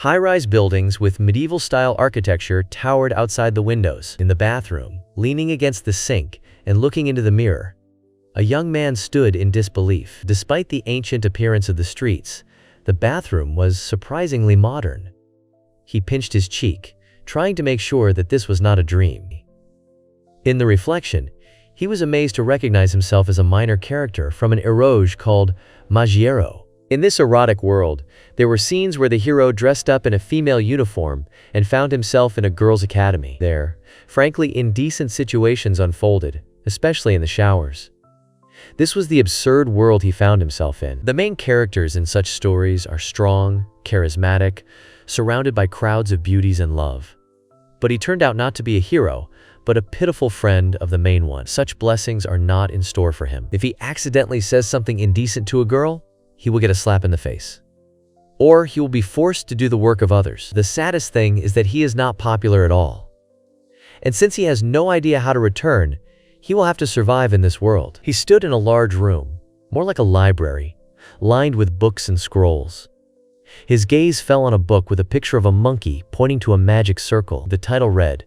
High-rise buildings with medieval-style architecture towered outside the windows. In the bathroom, leaning against the sink and looking into the mirror, a young man stood in disbelief. Despite the ancient appearance of the streets, the bathroom was surprisingly modern. He pinched his cheek, trying to make sure that this was not a dream. In the reflection, he was amazed to recognize himself as a minor character from an eroge called Magiero. In this erotic world, there were scenes where the hero dressed up in a female uniform and found himself in a girls' academy. There, frankly, indecent situations unfolded, especially in the showers. This was the absurd world he found himself in. The main characters in such stories are strong, charismatic, surrounded by crowds of beauties and love. But he turned out not to be a hero, but a pitiful friend of the main one. Such blessings are not in store for him. If he accidentally says something indecent to a girl, he will get a slap in the face. Or he will be forced to do the work of others. The saddest thing is that he is not popular at all. And since he has no idea how to return, he will have to survive in this world. He stood in a large room, more like a library, lined with books and scrolls. His gaze fell on a book with a picture of a monkey pointing to a magic circle. The title read,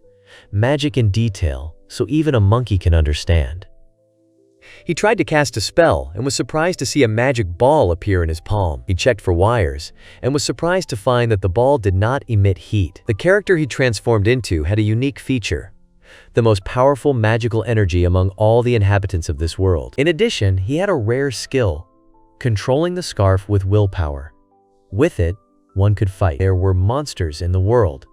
"Magic in Detail, so even a monkey can understand." He tried to cast a spell and was surprised to see a magic ball appear in his palm. He checked for wires and was surprised to find that the ball did not emit heat. The character he transformed into had a unique feature: the most powerful magical energy among all the inhabitants of this world. In addition, he had a rare skill, controlling the scarf with willpower. With it, one could fight. There were monsters in the world,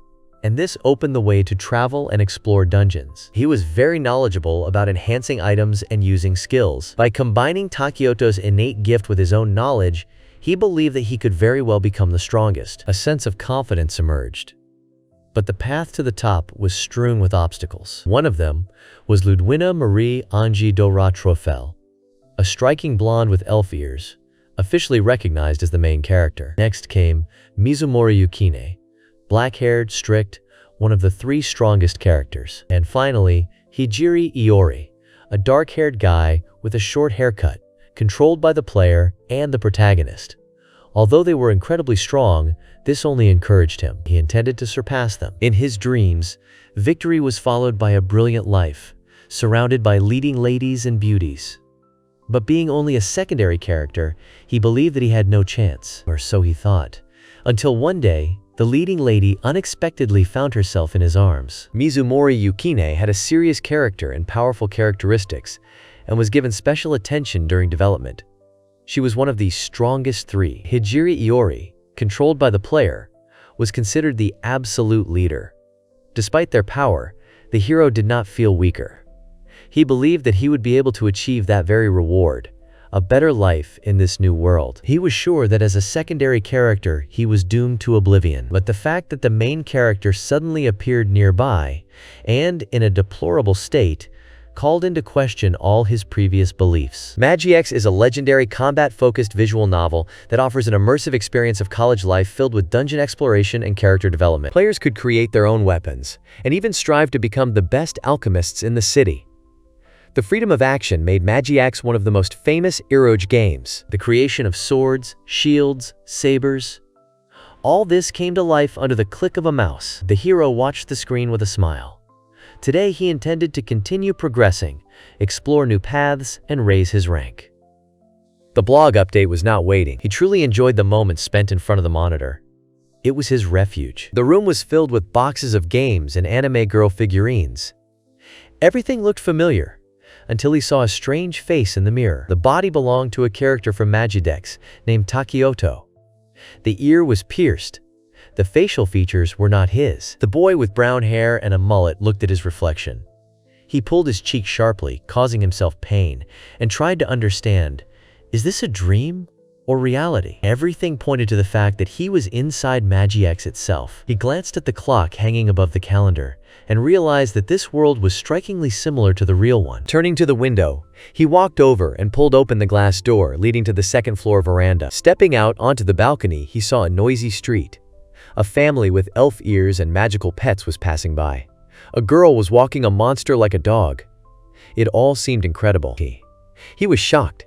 and this opened the way to travel and explore dungeons. He was very knowledgeable about enhancing items and using skills. By combining Takioto's innate gift with his own knowledge, he believed that he could very well become the strongest. A sense of confidence emerged. But the path to the top was strewn with obstacles. One of them was Ludwina Marie Angie Dora Trofel, a striking blonde with elf ears, officially recognized as the main character. Next came Mizumori Yukine, black-haired, strict, one of the three strongest characters. And finally, Hijiri Iori, a dark-haired guy with a short haircut, controlled by the player and the protagonist. Although they were incredibly strong, this only encouraged him. He intended to surpass them. In his dreams, victory was followed by a brilliant life, surrounded by leading ladies and beauties. But being only a secondary character, he believed that he had no chance, or so he thought, until one day, the leading lady unexpectedly found herself in his arms. Mizumori Yukine had a serious character and powerful characteristics, and was given special attention during development. She was one of the strongest three. Hijiri Iori, controlled by the player, was considered the absolute leader. Despite their power, the hero did not feel weaker. He believed that he would be able to achieve that very reward, a better life in this new world. He was sure that as a secondary character, he was doomed to oblivion. But the fact that the main character suddenly appeared nearby, and in a deplorable state, called into question all his previous beliefs. Magix is a legendary combat-focused visual novel that offers an immersive experience of college life filled with dungeon exploration and character development. Players could create their own weapons, and even strive to become the best alchemists in the city. The freedom of action made Magix one of the most famous eroge games. The creation of swords, shields, sabers. All this came to life under the click of a mouse. The hero watched the screen with a smile. Today he intended to continue progressing, explore new paths, and raise his rank. The blog update was not waiting. He truly enjoyed the moments spent in front of the monitor. It was his refuge. The room was filled with boxes of games and anime girl figurines. Everything looked familiar, until he saw a strange face in the mirror. The body belonged to a character from Magidex named Takioto. The ear was pierced. The facial features were not his. The boy with brown hair and a mullet looked at his reflection. He pulled his cheek sharply, causing himself pain, and tried to understand, is this a dream or reality? Everything pointed to the fact that he was inside Magix itself. He glanced at the clock hanging above the calendar, and realized that this world was strikingly similar to the real one. Turning to the window, he walked over and pulled open the glass door leading to the second-floor veranda. Stepping out onto the balcony, he saw a noisy street. A family with elf ears and magical pets was passing by. A girl was walking a monster like a dog. It all seemed incredible. He was shocked.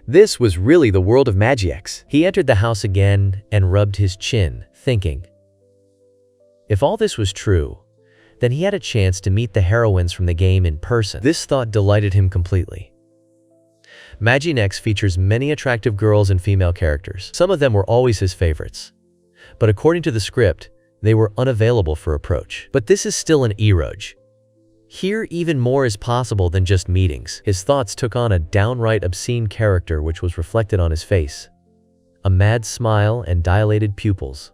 This was really the world of Magix. He entered the house again and rubbed his chin, thinking, If all this was true, then he had a chance to meet the heroines from the game in person. This thought delighted him completely. Maginex features many attractive girls and female characters. Some of them were always his favorites. But according to the script, they were unavailable for approach. But this is still an eroge. Here, even more is possible than just meetings. His thoughts took on a downright obscene character which was reflected on his face. A mad smile and dilated pupils.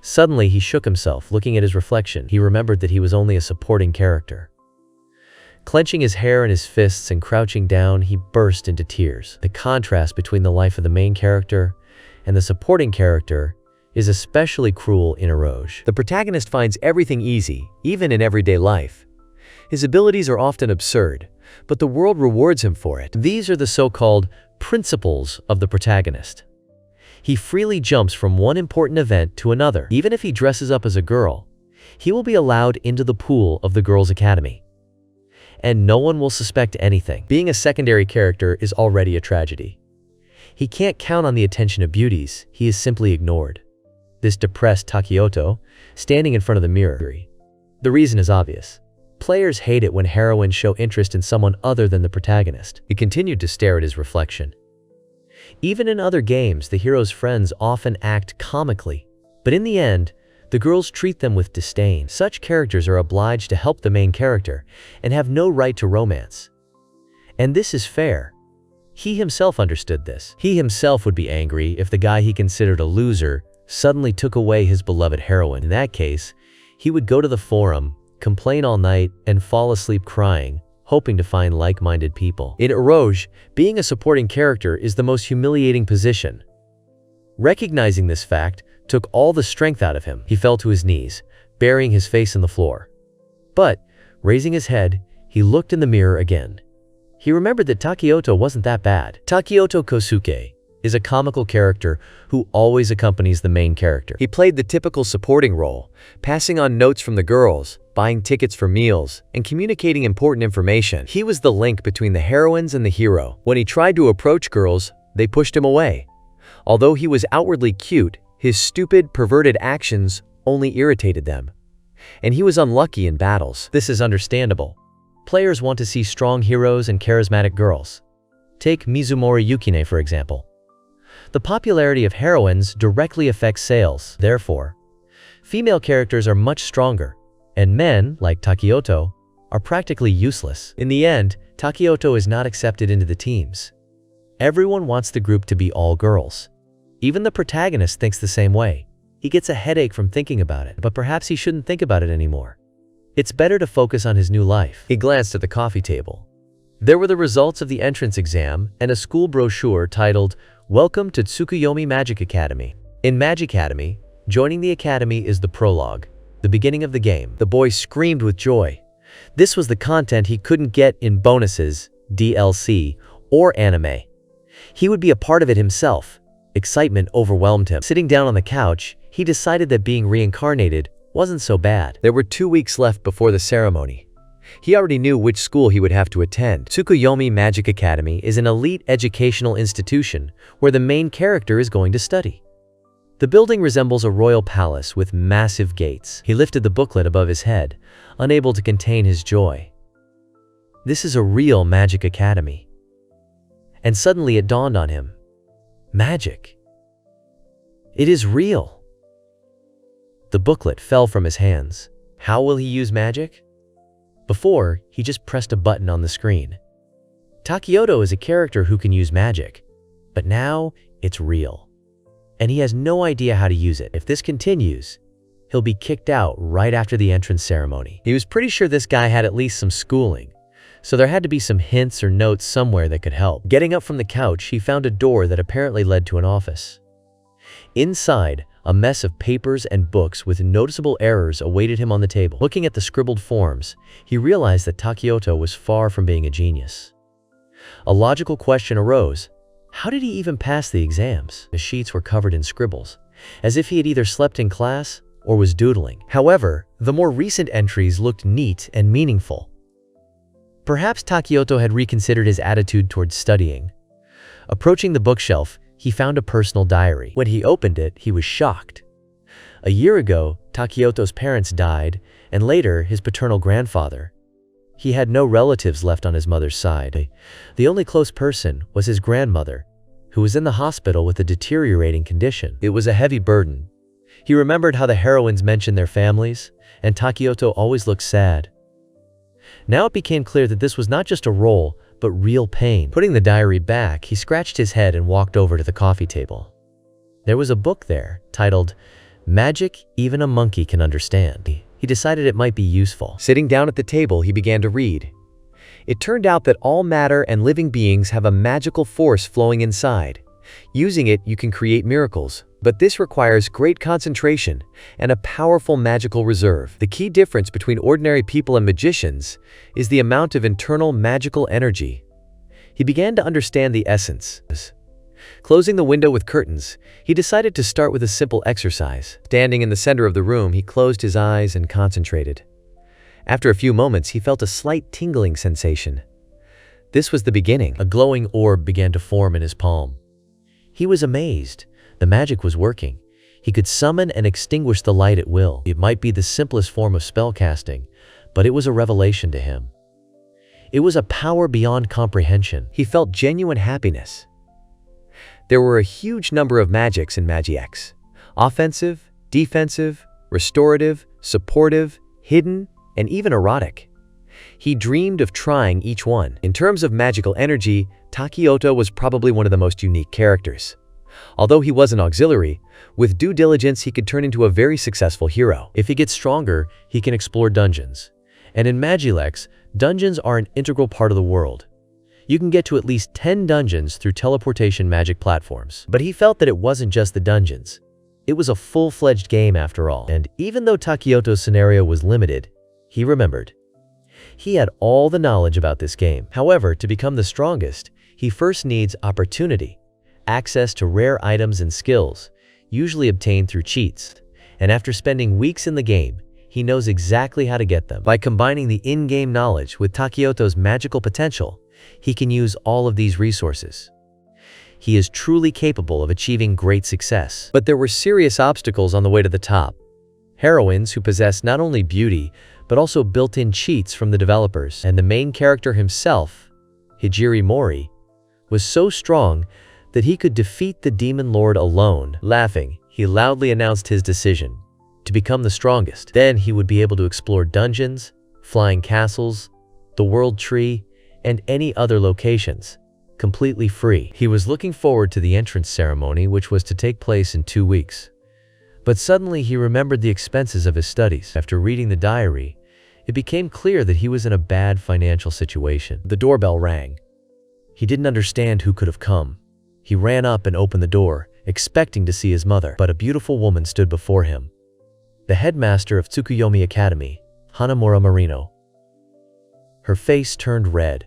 Suddenly, he shook himself, looking at his reflection. He remembered that he was only a supporting character. Clenching his hair in his fists and crouching down, he burst into tears. The contrast between the life of the main character and the supporting character is especially cruel in eroge. The protagonist finds everything easy, even in everyday life. His abilities are often absurd, but the world rewards him for it. These are the so-called principles of the protagonist. He freely jumps from one important event to another. Even if he dresses up as a girl, he will be allowed into the pool of the girls' academy. And no one will suspect anything. Being a secondary character is already a tragedy. He can't count on the attention of beauties, he is simply ignored. This depressed Takioto, standing in front of the mirror. The reason is obvious. Players hate it when heroines show interest in someone other than the protagonist. He continued to stare at his reflection. Even in other games, the hero's friends often act comically, but in the end, the girls treat them with disdain. Such characters are obliged to help the main character and have no right to romance. And this is fair. He himself understood this. He himself would be angry if the guy he considered a loser suddenly took away his beloved heroine. In that case, he would go to the forum, complain all night, and fall asleep crying, hoping to find like-minded people. In eroge, being a supporting character is the most humiliating position. Recognizing this fact took all the strength out of him. He fell to his knees, burying his face in the floor. But, raising his head, he looked in the mirror again. He remembered that Takioto wasn't that bad. Takioto Kosuke is a comical character who always accompanies the main character. He played the typical supporting role, passing on notes from the girls, buying tickets for meals, and communicating important information. He was the link between the heroines and the hero. When he tried to approach girls, they pushed him away. Although he was outwardly cute, his stupid, perverted actions only irritated them. And he was unlucky in battles. This is understandable. Players want to see strong heroes and charismatic girls. Take Mizumori Yukine, for example. The popularity of heroines directly affects sales. Therefore, female characters are much stronger, and men, like Takioto, are practically useless. In the end, Takioto is not accepted into the teams. Everyone wants the group to be all girls. Even the protagonist thinks the same way. He gets a headache from thinking about it, but perhaps he shouldn't think about it anymore. It's better to focus on his new life. He glanced at the coffee table. There were the results of the entrance exam and a school brochure titled, "Welcome to Tsukuyomi Magic Academy." In Magic Academy, joining the academy is the prologue, the beginning of the game. The boy screamed with joy. This was the content he couldn't get in bonuses, DLC, or anime. He would be a part of it himself. Excitement overwhelmed him. Sitting down on the couch, he decided that being reincarnated wasn't so bad. There were 2 weeks left before the ceremony. He already knew which school he would have to attend. Tsukuyomi Magic Academy is an elite educational institution where the main character is going to study. The building resembles a royal palace with massive gates. He lifted the booklet above his head, unable to contain his joy. This is a real magic academy. And suddenly it dawned on him. Magic. It is real. The booklet fell from his hands. How will he use magic? Before, he just pressed a button on the screen. Takioto is a character who can use magic, but now it's real. And he has no idea how to use it. If this continues, he'll be kicked out right after the entrance ceremony. He was pretty sure this guy had at least some schooling, so there had to be some hints or notes somewhere that could help. Getting up from the couch, he found a door that apparently led to an office. Inside, a mess of papers and books with noticeable errors awaited him on the table. Looking at the scribbled forms, he realized that Takioto was far from being a genius. A logical question arose. How did he even pass the exams? The sheets were covered in scribbles, as if he had either slept in class or was doodling. However, the more recent entries looked neat and meaningful. Perhaps Takioto had reconsidered his attitude towards studying. Approaching the bookshelf, he found a personal diary. When he opened it, he was shocked. A year ago, Takioto's parents died, and later his paternal grandfather. He had no relatives left on his mother's side. The only close person was his grandmother, who was in the hospital with a deteriorating condition. It was a heavy burden. He remembered how the heroines mentioned their families, and Takioto always looked sad. Now it became clear that this was not just a role, but real pain. Putting the diary back, he scratched his head and walked over to the coffee table. There was a book there, titled, "Magic Even a Monkey Can Understand." He decided it might be useful. Sitting down at the table, he began to read. It turned out that all matter and living beings have a magical force flowing inside. Using it, you can create miracles. But this requires great concentration and a powerful magical reserve. The key difference between ordinary people and magicians is the amount of internal magical energy. He began to understand the essence. Closing the window with curtains, he decided to start with a simple exercise. Standing in the center of the room, he closed his eyes and concentrated. After a few moments, he felt a slight tingling sensation. This was the beginning. A glowing orb began to form in his palm. He was amazed. The magic was working. He could summon and extinguish the light at will. It might be the simplest form of spellcasting, but it was a revelation to him. It was a power beyond comprehension. He felt genuine happiness. There were a huge number of magics in Magi-X. Offensive, defensive, restorative, supportive, hidden, and even erotic. He dreamed of trying each one. In terms of magical energy, Takioto was probably one of the most unique characters. Although he was an auxiliary, with due diligence he could turn into a very successful hero. If he gets stronger, he can explore dungeons. And in Magi-X, dungeons are an integral part of the world. You can get to at least 10 dungeons through teleportation magic platforms. But he felt that it wasn't just the dungeons. It was a full-fledged game after all. And even though Takioto's scenario was limited, he remembered. He had all the knowledge about this game. However, to become the strongest, he first needs opportunity. Access to rare items and skills, usually obtained through cheats. And after spending weeks in the game, he knows exactly how to get them. By combining the in-game knowledge with Takioto's magical potential, he can use all of these resources. He is truly capable of achieving great success. But there were serious obstacles on the way to the top. Heroines who possessed not only beauty, but also built-in cheats from the developers. And the main character himself, Hijiri Mori, was so strong that he could defeat the Demon Lord alone. Laughing, he loudly announced his decision to become the strongest. Then he would be able to explore dungeons, flying castles, the World Tree, and any other locations, completely free. He was looking forward to the entrance ceremony, which was to take place in 2 weeks. But suddenly he remembered the expenses of his studies. After reading the diary, it became clear that he was in a bad financial situation. The doorbell rang. He didn't understand who could have come. He ran up and opened the door, expecting to see his mother. But a beautiful woman stood before him. The headmaster of Tsukuyomi Academy, Hanamura Marino. Her face turned red.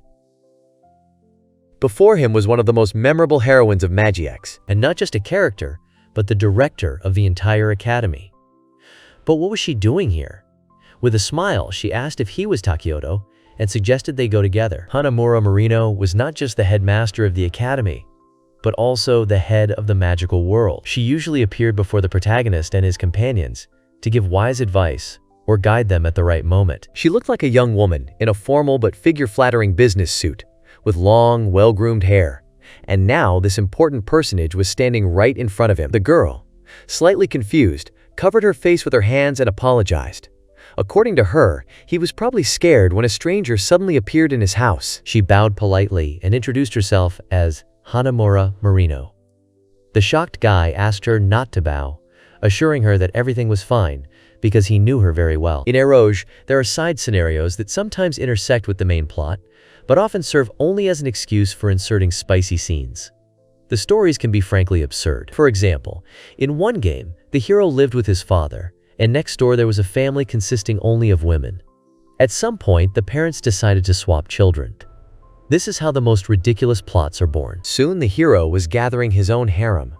Before him was one of the most memorable heroines of Magi-X. And not just a character, but the director of the entire academy. But what was she doing here? With a smile, she asked if he was Takioto and suggested they go together. Hanamura Marino was not just the headmaster of the academy, but also the head of the magical world. She usually appeared before the protagonist and his companions to give wise advice or guide them at the right moment. She looked like a young woman in a formal but figure-flattering business suit, with long, well-groomed hair. And now this important personage was standing right in front of him. The girl, slightly confused, covered her face with her hands and apologized. According to her, he was probably scared when a stranger suddenly appeared in his house. She bowed politely and introduced herself as Hanamura Marino. The shocked guy asked her not to bow, assuring her that everything was fine because he knew her very well. In eroge, there are side scenarios that sometimes intersect with the main plot, but often serve only as an excuse for inserting spicy scenes. The stories can be frankly absurd. For example, in one game, the hero lived with his father, and next door there was a family consisting only of women. At some point, the parents decided to swap children. This is how the most ridiculous plots are born. Soon the hero was gathering his own harem.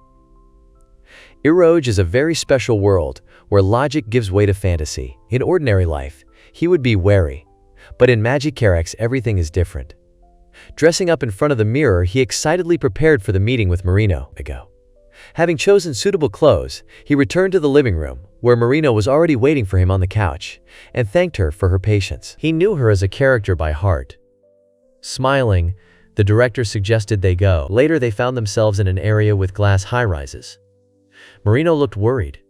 Eroge is a very special world where logic gives way to fantasy. In ordinary life, he would be wary. But in Magi-X, everything is different. Dressing up in front of the mirror, he excitedly prepared for the meeting with Marino. Having chosen suitable clothes, he returned to the living room, where Marino was already waiting for him on the couch, and thanked her for her patience. He knew her as a character by heart. Smiling, the director suggested they go. Later, they found themselves in an area with glass high-rises. Marino looked worried.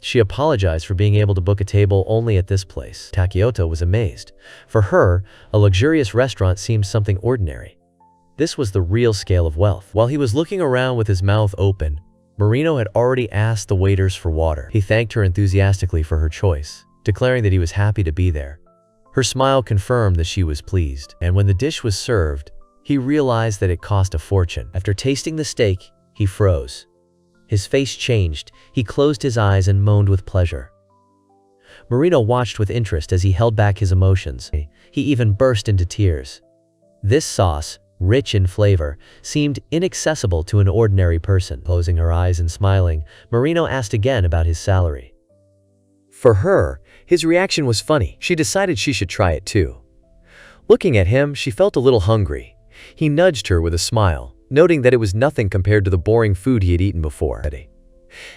She apologized for being able to book a table only at this place. Takioto was amazed. For her, a luxurious restaurant seemed something ordinary. This was the real scale of wealth. While he was looking around with his mouth open, Marino had already asked the waiters for water. He thanked her enthusiastically for her choice, declaring that he was happy to be there. Her smile confirmed that she was pleased, and when the dish was served, he realized that it cost a fortune. After tasting the steak, he froze. His face changed, he closed his eyes and moaned with pleasure. Marino watched with interest as he held back his emotions. He even burst into tears. This sauce, rich in flavor, seemed inaccessible to an ordinary person. Closing her eyes and smiling, Marino asked again about his salary. For her, his reaction was funny. She decided she should try it too. Looking at him, she felt a little hungry. He nudged her with a smile, noting that it was nothing compared to the boring food he had eaten before.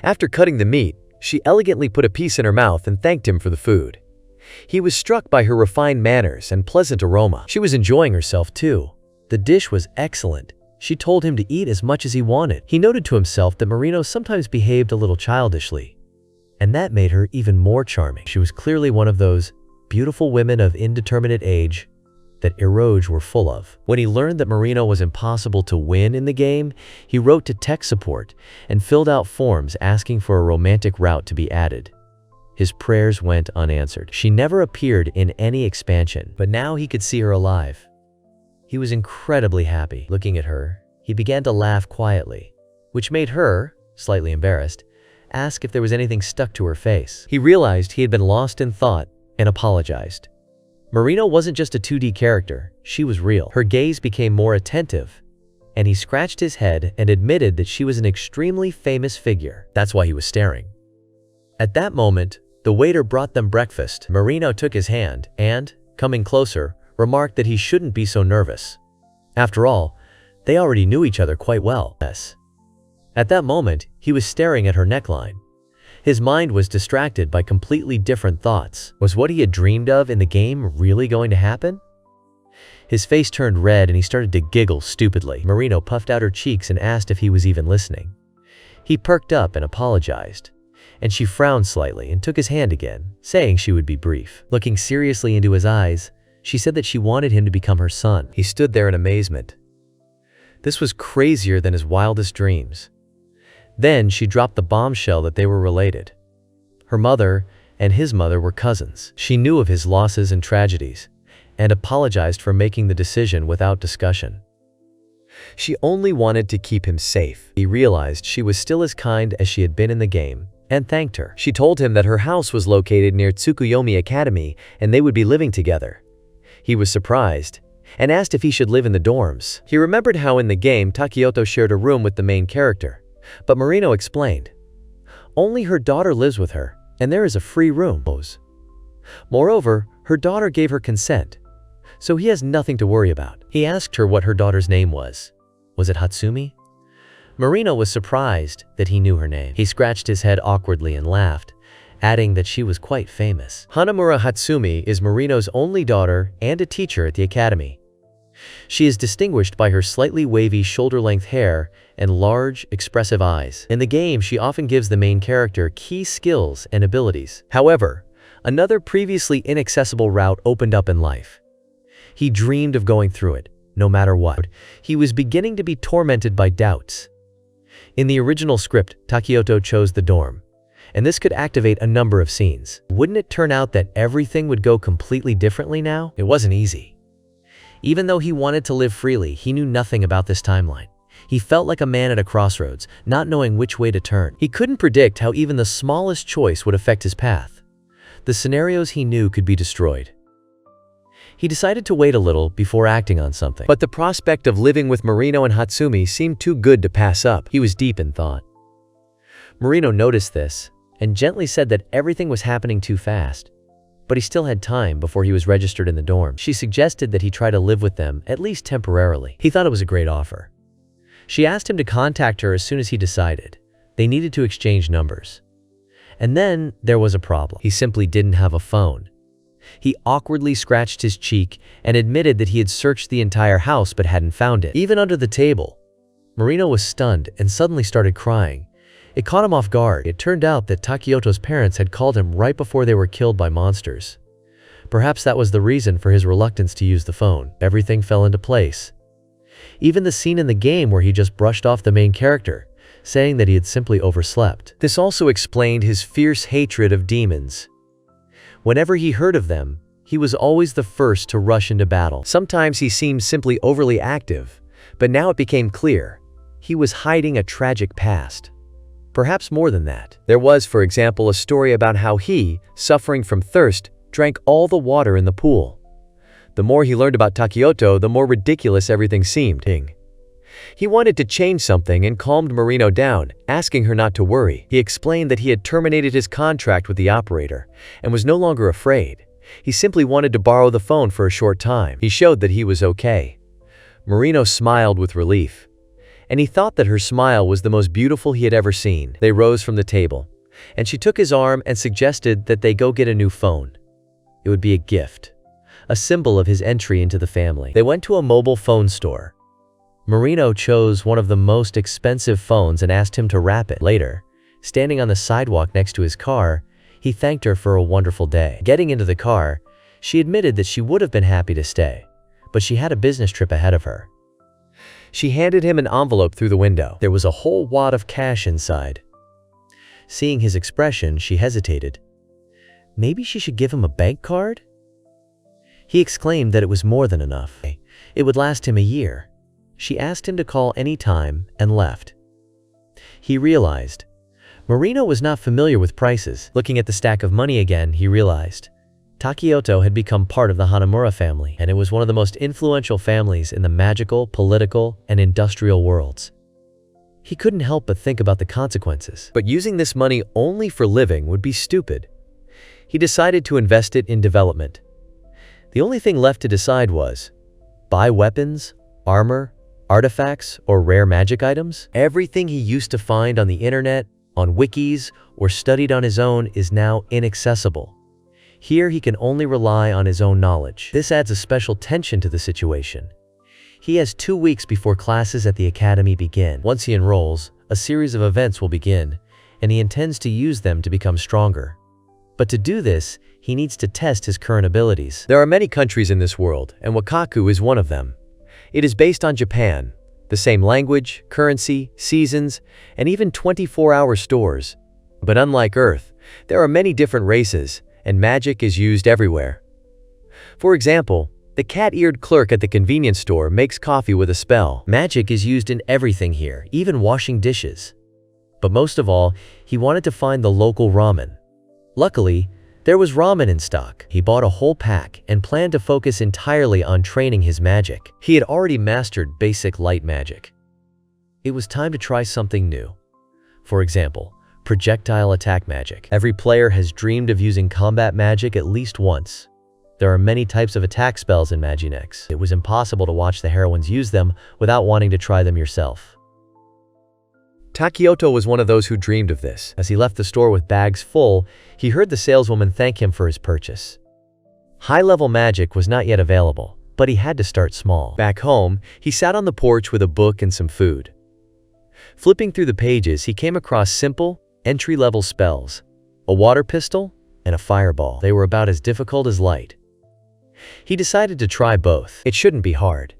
After cutting the meat, she elegantly put a piece in her mouth and thanked him for the food. He was struck by her refined manners and pleasant aroma. She was enjoying herself too. The dish was excellent. She told him to eat as much as he wanted. He noted to himself that Marino sometimes behaved a little childishly, and that made her even more charming. She was clearly one of those beautiful women of indeterminate age that eroge were full of. When he learned that Marino was impossible to win in the game, he wrote to tech support and filled out forms asking for a romantic route to be added. His prayers went unanswered. She never appeared in any expansion, but now he could see her alive. He was incredibly happy. Looking at her, he began to laugh quietly, which made her, slightly embarrassed, ask if there was anything stuck to her face. He realized he had been lost in thought and apologized. Marino wasn't just a 2D character, she was real. Her gaze became more attentive, and he scratched his head and admitted that she was an extremely famous figure. That's why he was staring. At that moment, the waiter brought them breakfast. Marino took his hand and, coming closer, remarked that he shouldn't be so nervous. After all, they already knew each other quite well. At that moment, he was staring at her neckline. His mind was distracted by completely different thoughts. Was what he had dreamed of in the game really going to happen? His face turned red and he started to giggle stupidly. Marino puffed out her cheeks and asked if he was even listening. He perked up and apologized, and she frowned slightly and took his hand again, saying she would be brief. Looking seriously into his eyes, she said that she wanted him to become her son. He stood there in amazement. This was crazier than his wildest dreams. Then she dropped the bombshell that they were related. Her mother and his mother were cousins. She knew of his losses and tragedies, and apologized for making the decision without discussion. She only wanted to keep him safe. He realized she was still as kind as she had been in the game, and thanked her. She told him that her house was located near Tsukuyomi Academy and they would be living together. He was surprised, and asked if he should live in the dorms. He remembered how in the game Takioto shared a room with the main character. But Marino explained, only her daughter lives with her, and there is a free room. Moreover, her daughter gave her consent, so he has nothing to worry about. He asked her what her daughter's name was. Was it Hatsumi? Marino was surprised that he knew her name. He scratched his head awkwardly and laughed, adding that she was quite famous. Hanamura Hatsumi is Marino's only daughter and a teacher at the academy. She is distinguished by her slightly wavy shoulder-length hair and large, expressive eyes. In the game, she often gives the main character key skills and abilities. However, another previously inaccessible route opened up in life. He dreamed of going through it, no matter what. He was beginning to be tormented by doubts. In the original script, Takioto chose the dorm, and this could activate a number of scenes. Wouldn't it turn out that everything would go completely differently now? It wasn't easy. Even though he wanted to live freely, he knew nothing about this timeline. He felt like a man at a crossroads, not knowing which way to turn. He couldn't predict how even the smallest choice would affect his path. The scenarios he knew could be destroyed. He decided to wait a little before acting on something. But the prospect of living with Marino and Hatsumi seemed too good to pass up. He was deep in thought. Marino noticed this and gently said that everything was happening too fast. But he still had time before he was registered in the dorm. She suggested that he try to live with them, at least temporarily. He thought it was a great offer. She asked him to contact her as soon as he decided, They needed to exchange numbers. And then there was a problem. He simply didn't have a phone. He awkwardly scratched his cheek and admitted that he had searched the entire house but hadn't found it, even under the table. Marino was stunned and suddenly started crying. It caught him off guard. It turned out that Takioto's parents had called him right before they were killed by monsters. Perhaps that was the reason for his reluctance to use the phone. Everything fell into place. Even the scene in the game where he just brushed off the main character, saying that he had simply overslept. This also explained his fierce hatred of demons. Whenever he heard of them, he was always the first to rush into battle. Sometimes he seemed simply overly active, but now it became clear he was hiding a tragic past. Perhaps more than that. There was, for example, a story about how he, suffering from thirst, drank all the water in the pool. The more he learned about Takioto, the more ridiculous everything seemed. He wanted to change something and calmed Marino down, asking her not to worry. He explained that he had terminated his contract with the operator and was no longer afraid. He simply wanted to borrow the phone for a short time. He showed that he was okay. Marino smiled with relief, and he thought that her smile was the most beautiful he had ever seen. They rose from the table, and she took his arm and suggested that they go get a new phone. It would be a gift, a symbol of his entry into the family. They went to a mobile phone store. Marino chose one of the most expensive phones and asked him to wrap it. Later, standing on the sidewalk next to his car, he thanked her for a wonderful day. Getting into the car, she admitted that she would have been happy to stay, but she had a business trip ahead of her. She handed him an envelope through the window. There was a whole wad of cash inside. Seeing his expression, she hesitated. Maybe she should give him a bank card? He exclaimed that it was more than enough. It would last him a year. She asked him to call any time and left. He realized Marino was not familiar with prices. Looking at the stack of money again, he realized Takioto had become part of the Hanamura family, and it was one of the most influential families in the magical, political, and industrial worlds. He couldn't help but think about the consequences. But using this money only for living would be stupid. He decided to invest it in development. The only thing left to decide was buy weapons, armor, artifacts, or rare magic items. Everything he used to find on the internet, on wikis, or studied on his own is now inaccessible. Here he can only rely on his own knowledge. This adds a special tension to the situation. He has 2 weeks before classes at the academy begin. Once he enrolls, a series of events will begin, and he intends to use them to become stronger. But to do this, he needs to test his current abilities. There are many countries in this world, and Wakaku is one of them. It is based on Japan, the same language, currency, seasons, and even 24-hour stores. But unlike Earth, there are many different races, and magic is used everywhere. For example, the cat-eared clerk at the convenience store makes coffee with a spell. Magic is used in everything here, even washing dishes. But most of all, he wanted to find the local ramen. Luckily, there was ramen in stock. He bought a whole pack and planned to focus entirely on training his magic. He had already mastered basic light magic. It was time to try something new. For example, projectile attack magic. Every player has dreamed of using combat magic at least once. There are many types of attack spells in Maginex. It was impossible to watch the heroines use them without wanting to try them yourself. Takioto was one of those who dreamed of this. As he left the store with bags full, he heard the saleswoman thank him for his purchase. High-level magic was not yet available, but he had to start small. Back home, he sat on the porch with a book and some food. Flipping through the pages, he came across simple, entry-level spells, a water pistol, and a fireball. They were about as difficult as light. He decided to try both. It shouldn't be hard.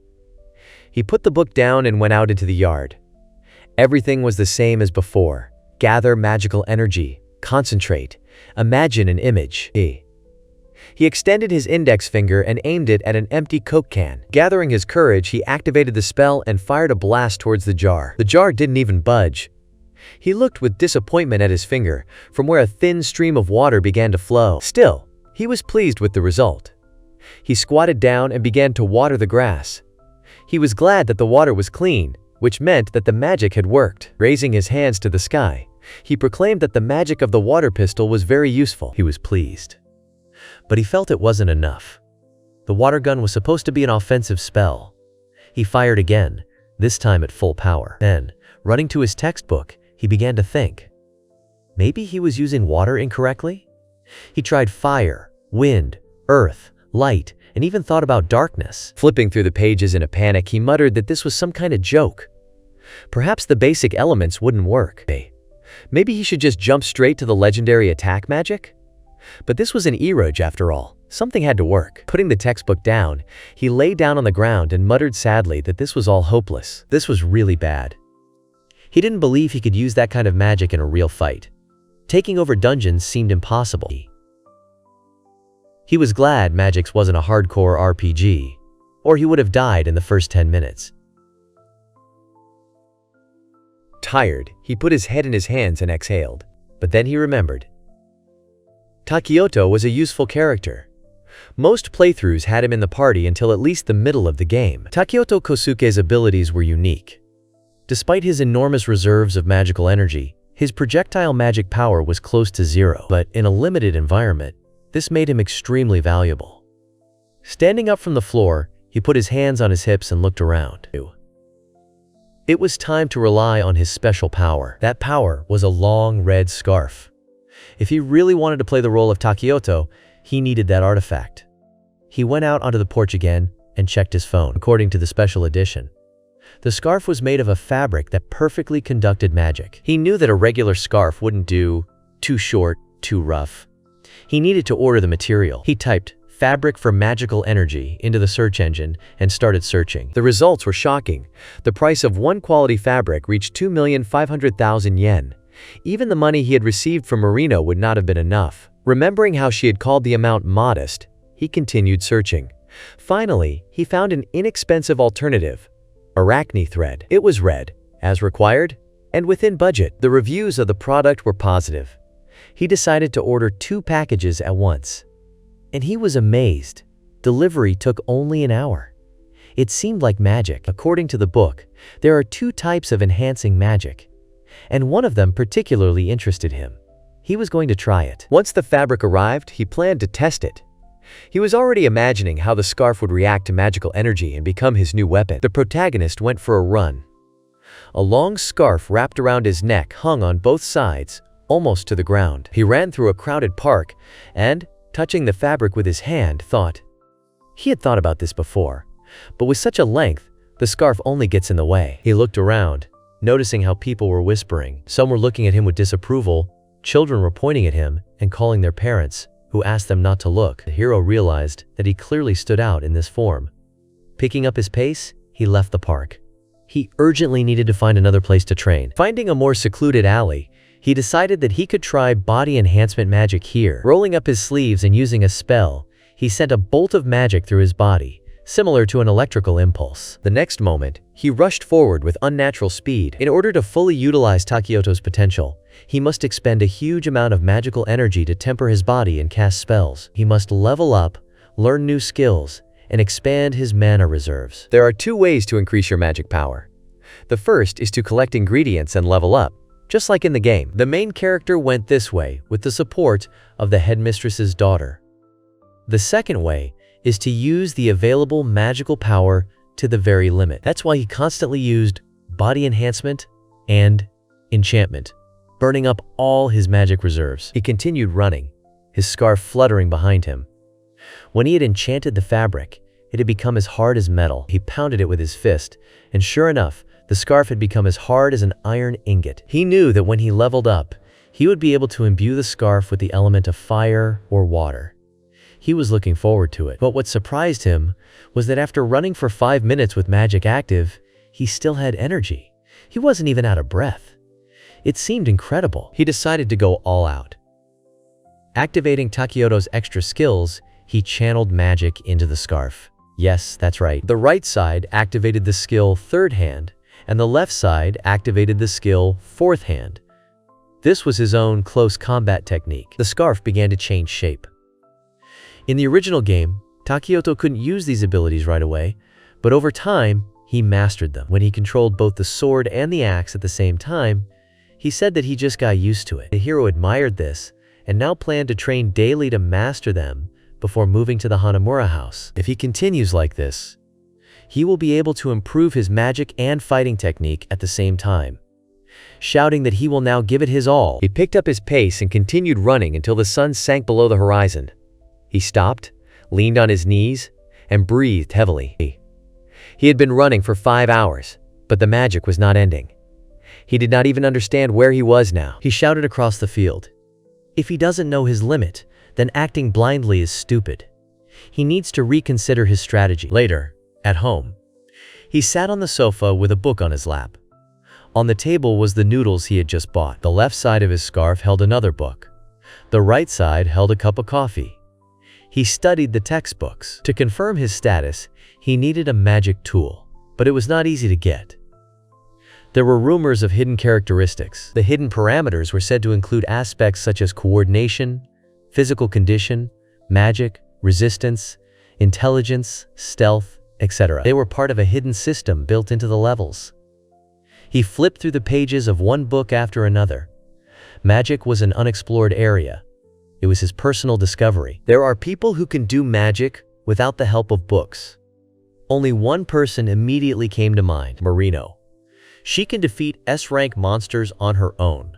He put the book down and went out into the yard. Everything was the same as before. Gather magical energy, concentrate, imagine an image. He extended his index finger and aimed it at an empty Coke can. Gathering his courage, he activated the spell and fired a blast towards the jar. The jar didn't even budge. He looked with disappointment at his finger, from where a thin stream of water began to flow. Still, he was pleased with the result. He squatted down and began to water the grass. He was glad that the water was clean, which meant that the magic had worked. Raising his hands to the sky, he proclaimed that the magic of the water pistol was very useful. He was pleased. But he felt it wasn't enough. The water gun was supposed to be an offensive spell. He fired again, this time at full power. Then, running to his textbook, he began to think. Maybe he was using water incorrectly? He tried fire, wind, earth, light, and even thought about darkness. Flipping through the pages in a panic, he muttered that this was some kind of joke. Perhaps the basic elements wouldn't work. Maybe he should just jump straight to the legendary attack magic? But this was an eroge after all. Something had to work. Putting the textbook down, he lay down on the ground and muttered sadly that this was all hopeless. This was really bad. He didn't believe he could use that kind of magic in a real fight. Taking over dungeons seemed impossible. He was glad Magix wasn't a hardcore RPG, or he would have died in the first 10 minutes. Tired, he put his head in his hands and exhaled. But then he remembered. Takioto was a useful character. Most playthroughs had him in the party until at least the middle of the game. Takioto Kosuke's abilities were unique. Despite his enormous reserves of magical energy, his projectile magic power was close to zero. But in a limited environment, this made him extremely valuable. Standing up from the floor, he put his hands on his hips and looked around. It was time to rely on his special power. That power was a long red scarf. If he really wanted to play the role of Takioto, he needed that artifact. He went out onto the porch again and checked his phone. According to the special edition, the scarf was made of a fabric that perfectly conducted magic. He knew that a regular scarf wouldn't do, too short, too rough. He needed to order the material. He typed "fabric for magical energy" into the search engine and started searching. The results were shocking. The price of one quality fabric reached 2,500,000 yen. Even the money he had received from Marino would not have been enough. Remembering how she had called the amount modest, he continued searching. Finally, he found an inexpensive alternative, arachne thread. It was red, as required, and within budget. The reviews of the product were positive. He decided to order 2 packages at once. And he was amazed. Delivery took only an hour. It seemed like magic. According to the book, there are 2 types of enhancing magic, and one of them particularly interested him. He was going to try it. Once the fabric arrived, he planned to test it. He was already imagining how the scarf would react to magical energy and become his new weapon. The protagonist went for a run. A long scarf wrapped around his neck hung on both sides, almost to the ground. He ran through a crowded park and, touching the fabric with his hand, thought. He had thought about this before, but with such a length, the scarf only gets in the way. He looked around, noticing how people were whispering. Some were looking at him with disapproval. Children were pointing at him and calling their parents, who asked them not to look. The hero realized that he clearly stood out in this form. Picking up his pace, he left the park. He urgently needed to find another place to train. Finding a more secluded alley, he decided that he could try body enhancement magic here. Rolling up his sleeves and using a spell, he sent a bolt of magic through his body, similar to an electrical impulse. The next moment, he rushed forward with unnatural speed. In order to fully utilize Takioto's potential, he must expend a huge amount of magical energy to temper his body and cast spells. He must level up, learn new skills, and expand his mana reserves. There are 2 ways to increase your magic power. The first is to collect ingredients and level up, just like in the game. The main character went this way with the support of the headmistress's daughter. The second way is to use the available magical power to the very limit. That's why he constantly used body enhancement and enchantment, burning up all his magic reserves. He continued running, his scarf fluttering behind him. When he had enchanted the fabric, it had become as hard as metal. He pounded it with his fist, and sure enough, the scarf had become as hard as an iron ingot. He knew that when he leveled up, he would be able to imbue the scarf with the element of fire or water. He was looking forward to it. But what surprised him was that after running for 5 minutes with magic active, he still had energy. He wasn't even out of breath. It seemed incredible. He decided to go all out. Activating Takioto's extra skills, he channeled magic into the scarf. Yes, that's right. The right side activated the skill Third Hand, and the left side activated the skill Fourth Hand. This was his own close combat technique. The scarf began to change shape. In the original game, Takioto couldn't use these abilities right away, but over time, he mastered them. When he controlled both the sword and the axe at the same time, he said that he just got used to it. The hero admired this, and now planned to train daily to master them before moving to the Hanamura house. If he continues like this, he will be able to improve his magic and fighting technique at the same time. shouting that he will now give it his all. He picked up his pace and continued running until the sun sank below the horizon. He stopped, leaned on his knees, and breathed heavily. He had been running for 5 hours, but the magic was not ending. He did not even understand where he was now. He shouted across the field. If he doesn't know his limit, then acting blindly is stupid. He needs to reconsider his strategy. Later, at home, he sat on the sofa with a book on his lap. On the table was the noodles he had just bought. The left side of his scarf held another book. The right side held a cup of coffee. He studied the textbooks. To confirm his status, he needed a magic tool, but it was not easy to get. There were rumors of hidden characteristics. The hidden parameters were said to include aspects such as coordination, physical condition, magic, resistance, intelligence, stealth, etc. They were part of a hidden system built into the levels. He flipped through the pages of one book after another. Magic was an unexplored area. It was his personal discovery. There are people who can do magic without the help of books. Only one person immediately came to mind: Marino. She can defeat S-rank monsters on her own.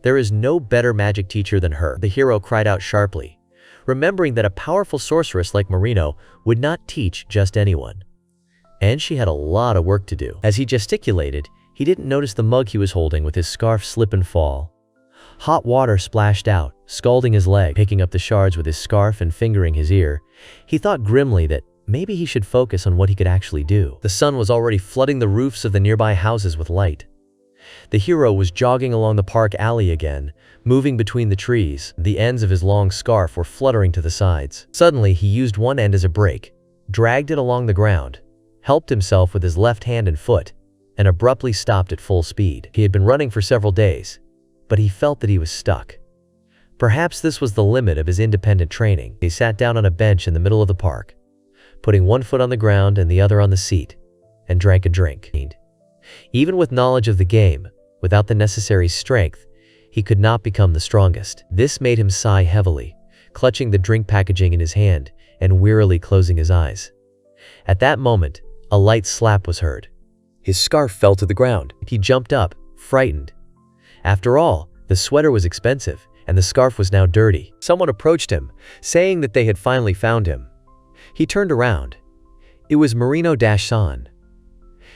There is no better magic teacher than her, the hero cried out sharply, remembering that a powerful sorceress like Marino would not teach just anyone. And she had a lot of work to do. As he gesticulated, he didn't notice the mug he was holding with his scarf slip and fall. Hot water splashed out, scalding his leg. Picking up the shards with his scarf and fingering his ear, he thought grimly that maybe he should focus on what he could actually do. The sun was already flooding the roofs of the nearby houses with light. The hero was jogging along the park alley again, moving between the trees. The ends of his long scarf were fluttering to the sides. Suddenly, he used one end as a brake, dragged it along the ground, helped himself with his left hand and foot, and abruptly stopped at full speed. He had been running for several days, but he felt that he was stuck. Perhaps this was the limit of his independent training. He sat down on a bench in the middle of the park, putting one foot on the ground and the other on the seat, and drank a drink. Even with knowledge of the game, without the necessary strength, he could not become the strongest. This made him sigh heavily, clutching the drink packaging in his hand and wearily closing his eyes. At that moment, a light slap was heard. His scarf fell to the ground. He jumped up, frightened. After all, the sweater was expensive, and the scarf was now dirty. Someone approached him, saying that they had finally found him. He turned around. It was Marino-san.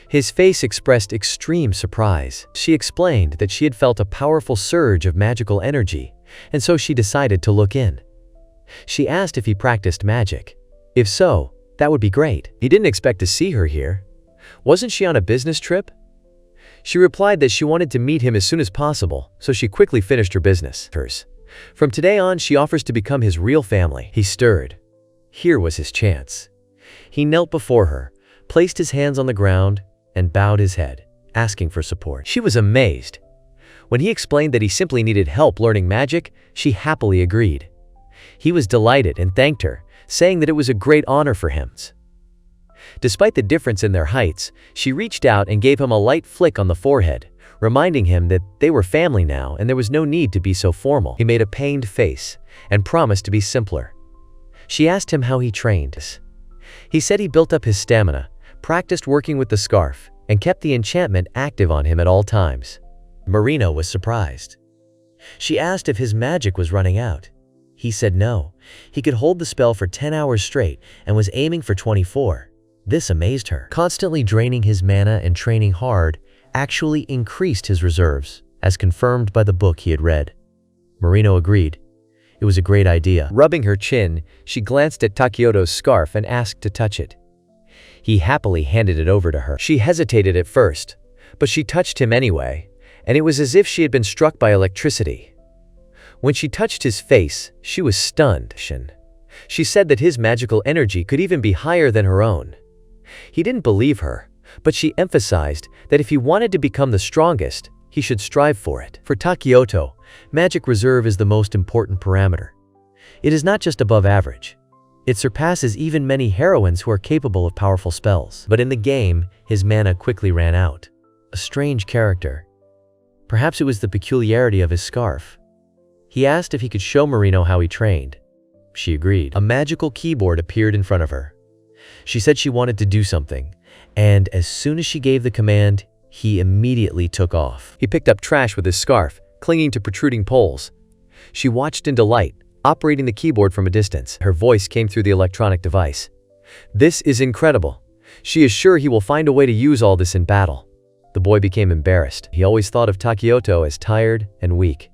His face expressed extreme surprise. She explained that she had felt a powerful surge of magical energy, and so she decided to look in. She asked if he practiced magic. If so, that would be great. He didn't expect to see her here. Wasn't she on a business trip? She replied that she wanted to meet him as soon as possible, so she quickly finished her business. From today on, she offers to become his real family. He stirred. Here was his chance. He knelt before her, placed his hands on the ground, and bowed his head, asking for support. She was amazed. When he explained that he simply needed help learning magic, she happily agreed. He was delighted and thanked her, saying that it was a great honor for him. Despite the difference in their heights, she reached out and gave him a light flick on the forehead, reminding him that they were family now and there was no need to be so formal. He made a pained face and promised to be simpler. She asked him how he trained. He said he built up his stamina, practiced working with the scarf, and kept the enchantment active on him at all times. Marino was surprised. She asked if his magic was running out. He said no. He could hold the spell for 10 hours straight and was aiming for 24. This amazed her. Constantly draining his mana and training hard actually increased his reserves, as confirmed by the book he had read. Marino agreed. It was a great idea. Rubbing her chin, she glanced at Takioto's scarf and asked to touch it. He happily handed it over to her. She hesitated at first, but she touched him anyway, and it was as if she had been struck by electricity. When she touched his face, she was stunned. She said that his magical energy could even be higher than her own. He didn't believe her, but she emphasized that if he wanted to become the strongest, he should strive for it. For Takioto, magic reserve is the most important parameter. It is not just above average. It surpasses even many heroines who are capable of powerful spells. But in the game, his mana quickly ran out. A strange character. Perhaps it was the peculiarity of his scarf. He asked if he could show Marino how he trained. She agreed. A magical keyboard appeared in front of her. She said she wanted to do something, and as soon as she gave the command, He immediately took off. He picked up trash with his scarf, clinging to protruding poles. She watched in delight, operating the keyboard from a distance. Her voice came through the electronic device. "This is incredible. She is sure he will find a way to use all this in battle." The boy became embarrassed. He always thought of Takioto as tired and weak.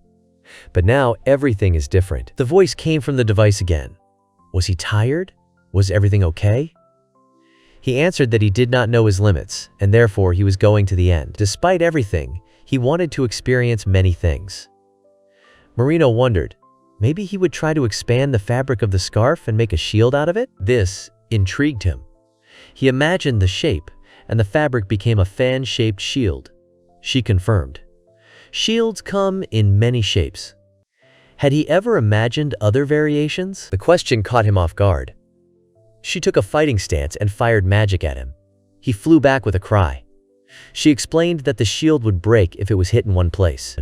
But now everything is different. The voice came from the device again. Was he tired? Was everything okay? He answered that he did not know his limits, and therefore he was going to the end. Despite everything, he wanted to experience many things. Marino wondered, maybe he would try to expand the fabric of the scarf and make a shield out of it? This intrigued him. He imagined the shape, and the fabric became a fan-shaped shield. She confirmed. Shields come in many shapes. Had he ever imagined other variations? The question caught him off guard. She took a fighting stance and fired magic at him. He flew back with a cry. She explained that the shield would break if it was hit in one place.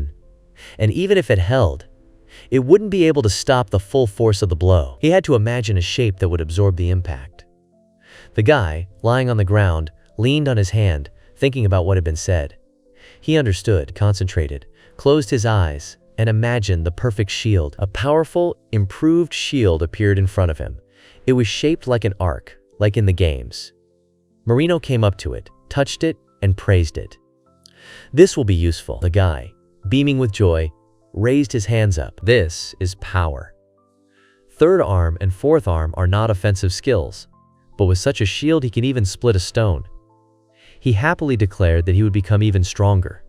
And even if it held, it wouldn't be able to stop the full force of the blow. He had to imagine a shape that would absorb the impact. The guy, lying on the ground, leaned on his hand, thinking about what had been said. He understood, concentrated, closed his eyes, and imagined the perfect shield. A powerful, improved shield appeared in front of him. It was shaped like an arc, like in the games. Marino came up to it, touched it, and praised it. "This will be useful." The guy, beaming with joy, raised his hands up. This is power. Third arm and fourth arm are not offensive skills, but with such a shield he can even split a stone. He happily declared that he would become even stronger.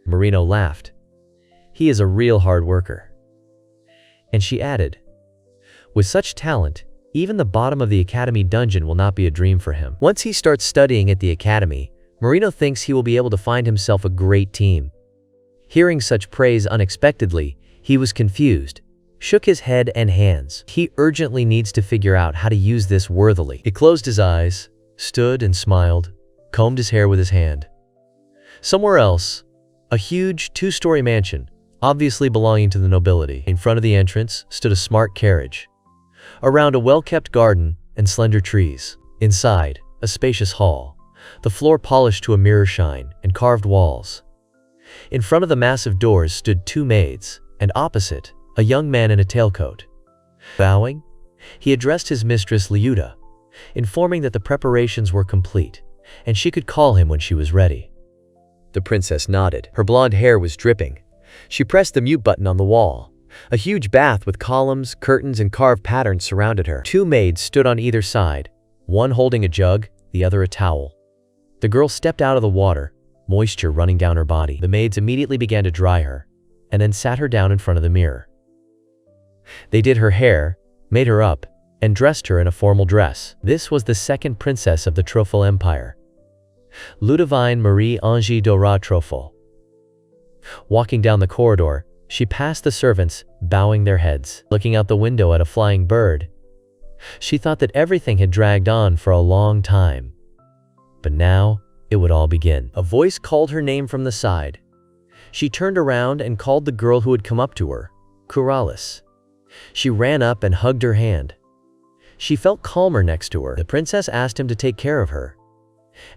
Marino laughed. He is a real hard worker. And she added, with such talent, even the bottom of the academy dungeon will not be a dream for him. Once he starts studying at the academy, Marino thinks he will be able to find himself a great team. Hearing such praise unexpectedly, he was confused, shook his head and hands. He urgently needs to figure out how to use this worthily. He closed his eyes, stood and smiled, combed his hair with his hand. Somewhere else, a huge two-story mansion, obviously belonging to the nobility. In front of the entrance stood a smart carriage. Around a well-kept garden and slender trees. Inside, a spacious hall, the floor polished to a mirror shine and carved walls. In front of the massive doors stood two maids, and opposite, a young man in a tailcoat. Bowing, he addressed his mistress Liuta, informing that the preparations were complete, and she could call him when she was ready. The princess nodded. Her blonde hair was dripping. She pressed the mute button on the wall. A huge bath with columns, curtains, and carved patterns surrounded her. Two maids stood on either side, one holding a jug, the other a towel. The girl stepped out of the water, moisture running down her body. The maids immediately began to dry her, and then sat her down in front of the mirror. They did her hair, made her up, and dressed her in a formal dress. This was the second princess of the Trofol Empire, Ludovine Marie Angie Dora Trofol. Walking down the corridor, she passed the servants, bowing their heads, looking out the window at a flying bird. She thought that everything had dragged on for a long time. But now, it would all begin. A voice called her name from the side. She turned around and called the girl who had come up to her, Kuralis. She ran up and hugged her hand. She felt calmer next to her. The princess asked him to take care of her.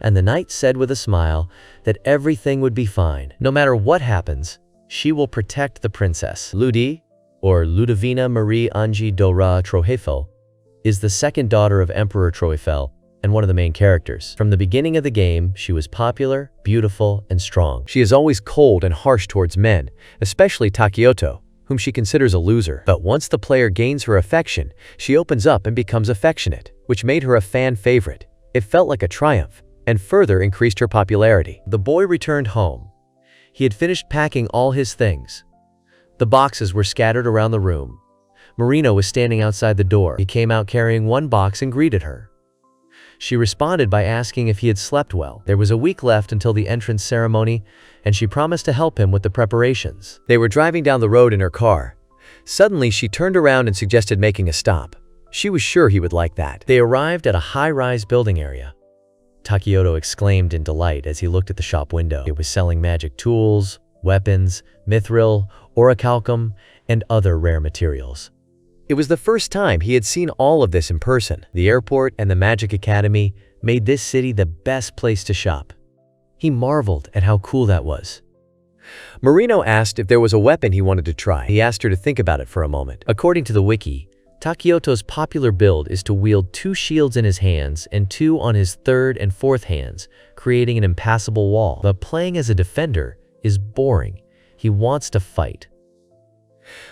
And the knight said with a smile that everything would be fine. No matter what happens, she will protect the princess. Ludi, or Ludovina Marie Angie Dora Trohefel, is the second daughter of Emperor Trohefel and one of the main characters. From the beginning of the game, she was popular, beautiful, and strong. She is always cold and harsh towards men, especially Takioto, whom she considers a loser. But once the player gains her affection, she opens up and becomes affectionate, which made her a fan favorite. It felt like a triumph, and further increased her popularity. The boy returned home. He had finished packing all his things. The boxes were scattered around the room. Marino was standing outside the door. He came out carrying one box and greeted her. She responded by asking if he had slept well. There was a week left until the entrance ceremony, and she promised to help him with the preparations. They were driving down the road in her car. Suddenly, she turned around and suggested making a stop. She was sure he would like that. They arrived at a high-rise building area. Takioto exclaimed in delight as he looked at the shop window. It was selling magic tools, weapons, mithril, orichalcum, and other rare materials. It was the first time he had seen all of this in person. The airport and the Magic Academy made this city the best place to shop. He marveled at how cool that was. Marino asked if there was a weapon he wanted to try. He asked her to think about it for a moment. According to the wiki, Takioto's popular build is to wield 2 shields in his hands and 2 on his third and fourth hands, creating an impassable wall. But playing as a defender is boring. He wants to fight.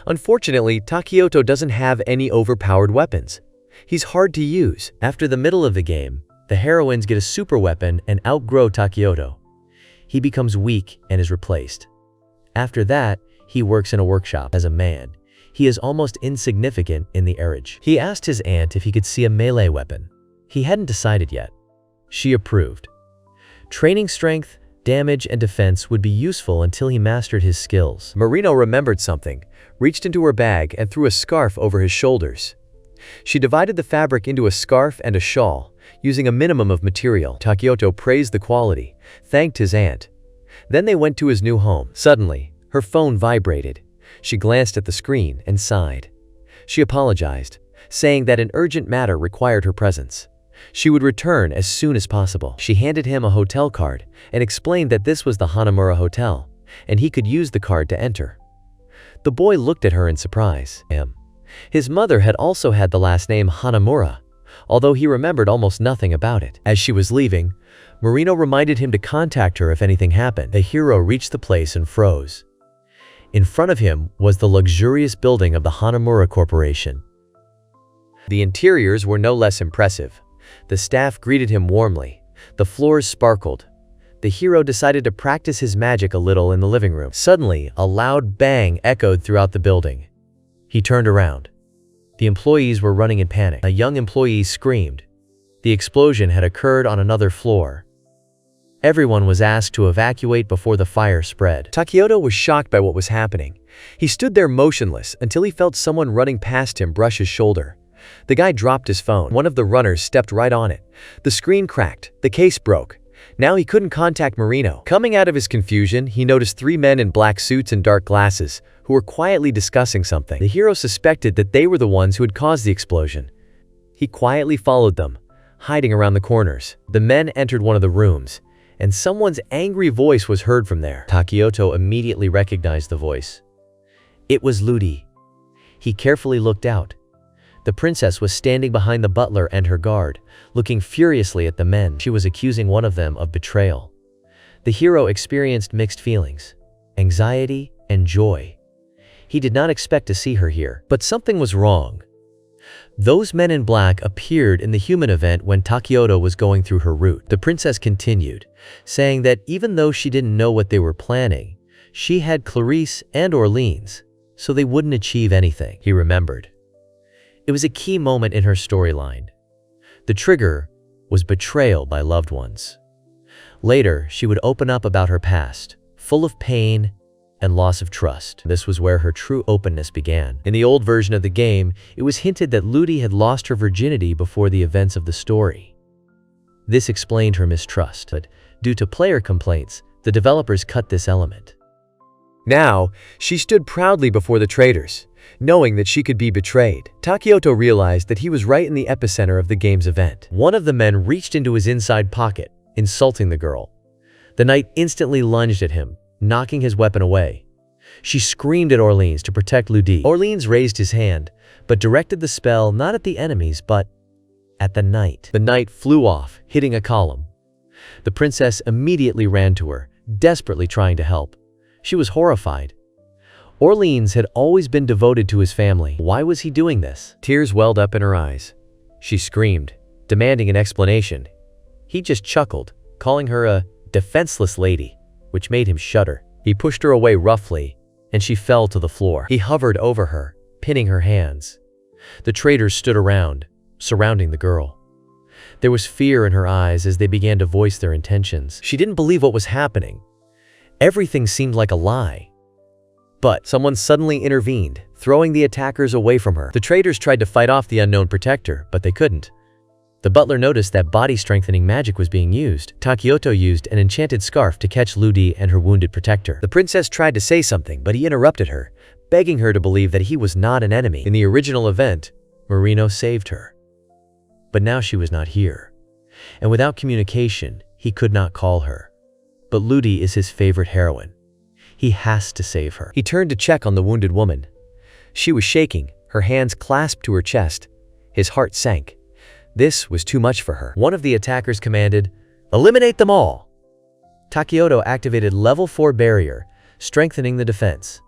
Unfortunately, Takioto doesn't have any overpowered weapons. He's hard to use. After the middle of the game, the heroines get a super weapon and outgrow Takioto. He becomes weak and is replaced. After that, he works in a workshop. As a man, he is almost insignificant in the eroge. He asked his aunt if he could see a melee weapon. He hadn't decided yet. She approved. Training strength, damage, and defense would be useful until he mastered his skills. Marino remembered something, reached into her bag and threw a scarf over his shoulders. She divided the fabric into a scarf and a shawl, using a minimum of material. Takioto praised the quality, thanked his aunt. Then they went to his new home. Suddenly, her phone vibrated. She glanced at the screen and sighed. She apologized, saying that an urgent matter required her presence. She would return as soon as possible. She handed him a hotel card and explained that this was the Hanamura hotel, and he could use the card to enter. The boy looked at her in surprise. His mother had also had the last name Hanamura, although he remembered almost nothing about it. As she was leaving, Marino reminded him to contact her if anything happened. The hero reached the place and froze. In front of him was the luxurious building of the Hanamura Corporation. The interiors were no less impressive. The staff greeted him warmly. The floors sparkled. The hero decided to practice his magic a little in the living room. Suddenly, a loud bang echoed throughout the building. He turned around. The employees were running in panic. A young employee screamed. The explosion had occurred on another floor. Everyone was asked to evacuate before the fire spread. Takioto was shocked by what was happening. He stood there motionless until he felt someone running past him brush his shoulder. The guy dropped his phone. One of the runners stepped right on it. The screen cracked. The case broke. Now he couldn't contact Marino. Coming out of his confusion, he noticed 3 men in black suits and dark glasses who were quietly discussing something. The hero suspected that they were the ones who had caused the explosion. He quietly followed them, hiding around the corners. The men entered one of the rooms, and someone's angry voice was heard from there. Takioto immediately recognized the voice. It was Ludi. He carefully looked out. The princess was standing behind the butler and her guard, looking furiously at the men. She was accusing one of them of betrayal. The hero experienced mixed feelings, anxiety and joy. He did not expect to see her here, but something was wrong. Those men in black appeared in the human event when Takioto was going through her route. The princess continued, saying that even though she didn't know what they were planning, she had Clarice and Orleans, so they wouldn't achieve anything. He remembered. It was a key moment in her storyline. The trigger was betrayal by loved ones. Later, she would open up about her past, full of pain and loss of trust. This was where her true openness began. In the old version of the game, it was hinted that Ludi had lost her virginity before the events of the story. This explained her mistrust, but due to player complaints, the developers cut this element. Now, she stood proudly before the traitors, knowing that she could be betrayed. Takioto realized that he was right in the epicenter of the game's event. One of the men reached into his inside pocket, insulting the girl. The knight instantly lunged at him, knocking his weapon away. She screamed at Orleans to protect Ludi. Orleans raised his hand, but directed the spell not at the enemies, but at the knight. The knight flew off, hitting a column. The princess immediately ran to her, desperately trying to help. She was horrified. Orleans had always been devoted to his family. Why was he doing this? Tears welled up in her eyes. She screamed, demanding an explanation. He just chuckled, calling her a defenseless lady, which made him shudder. He pushed her away roughly, and she fell to the floor. He hovered over her, pinning her hands. The traitors stood around, surrounding the girl. There was fear in her eyes as they began to voice their intentions. She didn't believe what was happening. Everything seemed like a lie. But someone suddenly intervened, throwing the attackers away from her. The traitors tried to fight off the unknown protector, but they couldn't. The butler noticed that body-strengthening magic was being used. Takioto used an enchanted scarf to catch Ludi and her wounded protector. The princess tried to say something, but he interrupted her, begging her to believe that he was not an enemy. In the original event, Marino saved her. But now she was not here, and without communication, he could not call her. but Ludi is his favorite heroine. He has to save her. He turned to check on the wounded woman. She was shaking, her hands clasped to her chest. His heart sank. This was too much for her. One of the attackers commanded, "Eliminate them all!" Takioto activated level 4 barrier, strengthening the defense.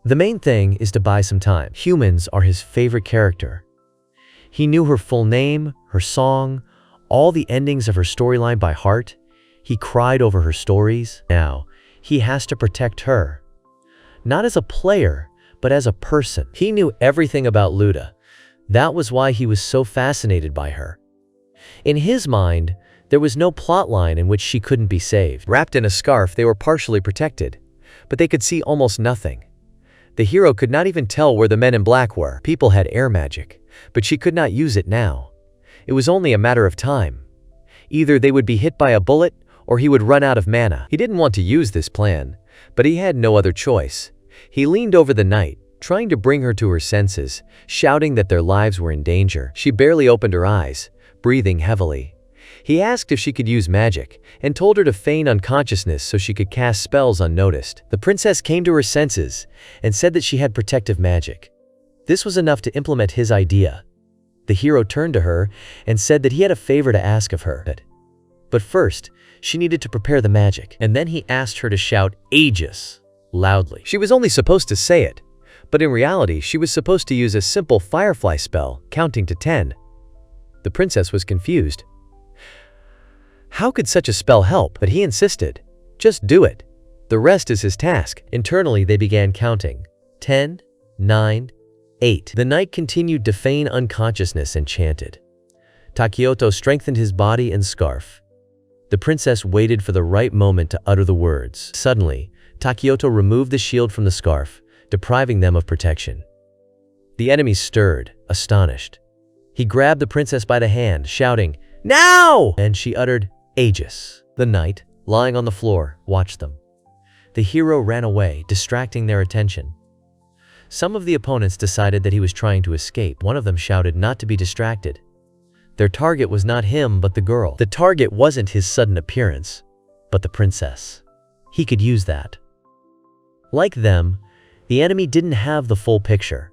The main thing is to buy some time. Humans are his favorite character. He knew her full name, her song, all the endings of her storyline by heart. He cried over her stories. Now, he has to protect her. Not as a player, but as a person. He knew everything about Luda. That was why he was so fascinated by her. In his mind, there was no plotline in which she couldn't be saved. Wrapped in a scarf, they were partially protected, but they could see almost nothing. The hero could not even tell where the men in black were. People had air magic, but she could not use it now. It was only a matter of time. Either they would be hit by a bullet, or he would run out of mana. He didn't want to use this plan, but he had no other choice. He leaned over the knight, trying to bring her to her senses, shouting that their lives were in danger. She barely opened her eyes, breathing heavily. He asked if she could use magic, and told her to feign unconsciousness so she could cast spells unnoticed. The princess came to her senses and said that she had protective magic. This was enough to implement his idea. The hero turned to her and said that he had a favor to ask of her. But first, she needed to prepare the magic, and then he asked her to shout "Aegis" loudly. She was only supposed to say it, but in reality, she was supposed to use a simple firefly spell, counting to 10. The princess was confused. How could such a spell help? But he insisted. Just do it. The rest is his task. Internally, they began counting. 10, 9, 8. The knight continued to feign unconsciousness and chanted. Takioto strengthened his body and scarf. The princess waited for the right moment to utter the words. Suddenly, Takioto removed the shield from the scarf, depriving them of protection. The enemies stirred, astonished. He grabbed the princess by the hand, shouting, "Now!" And she uttered, "Aegis." The knight, lying on the floor, watched them. The hero ran away, distracting their attention. Some of the opponents decided that he was trying to escape. One of them shouted not to be distracted. Their target was not him, but the girl. The target wasn't his sudden appearance, but the princess. He could use that. Like them, the enemy didn't have the full picture.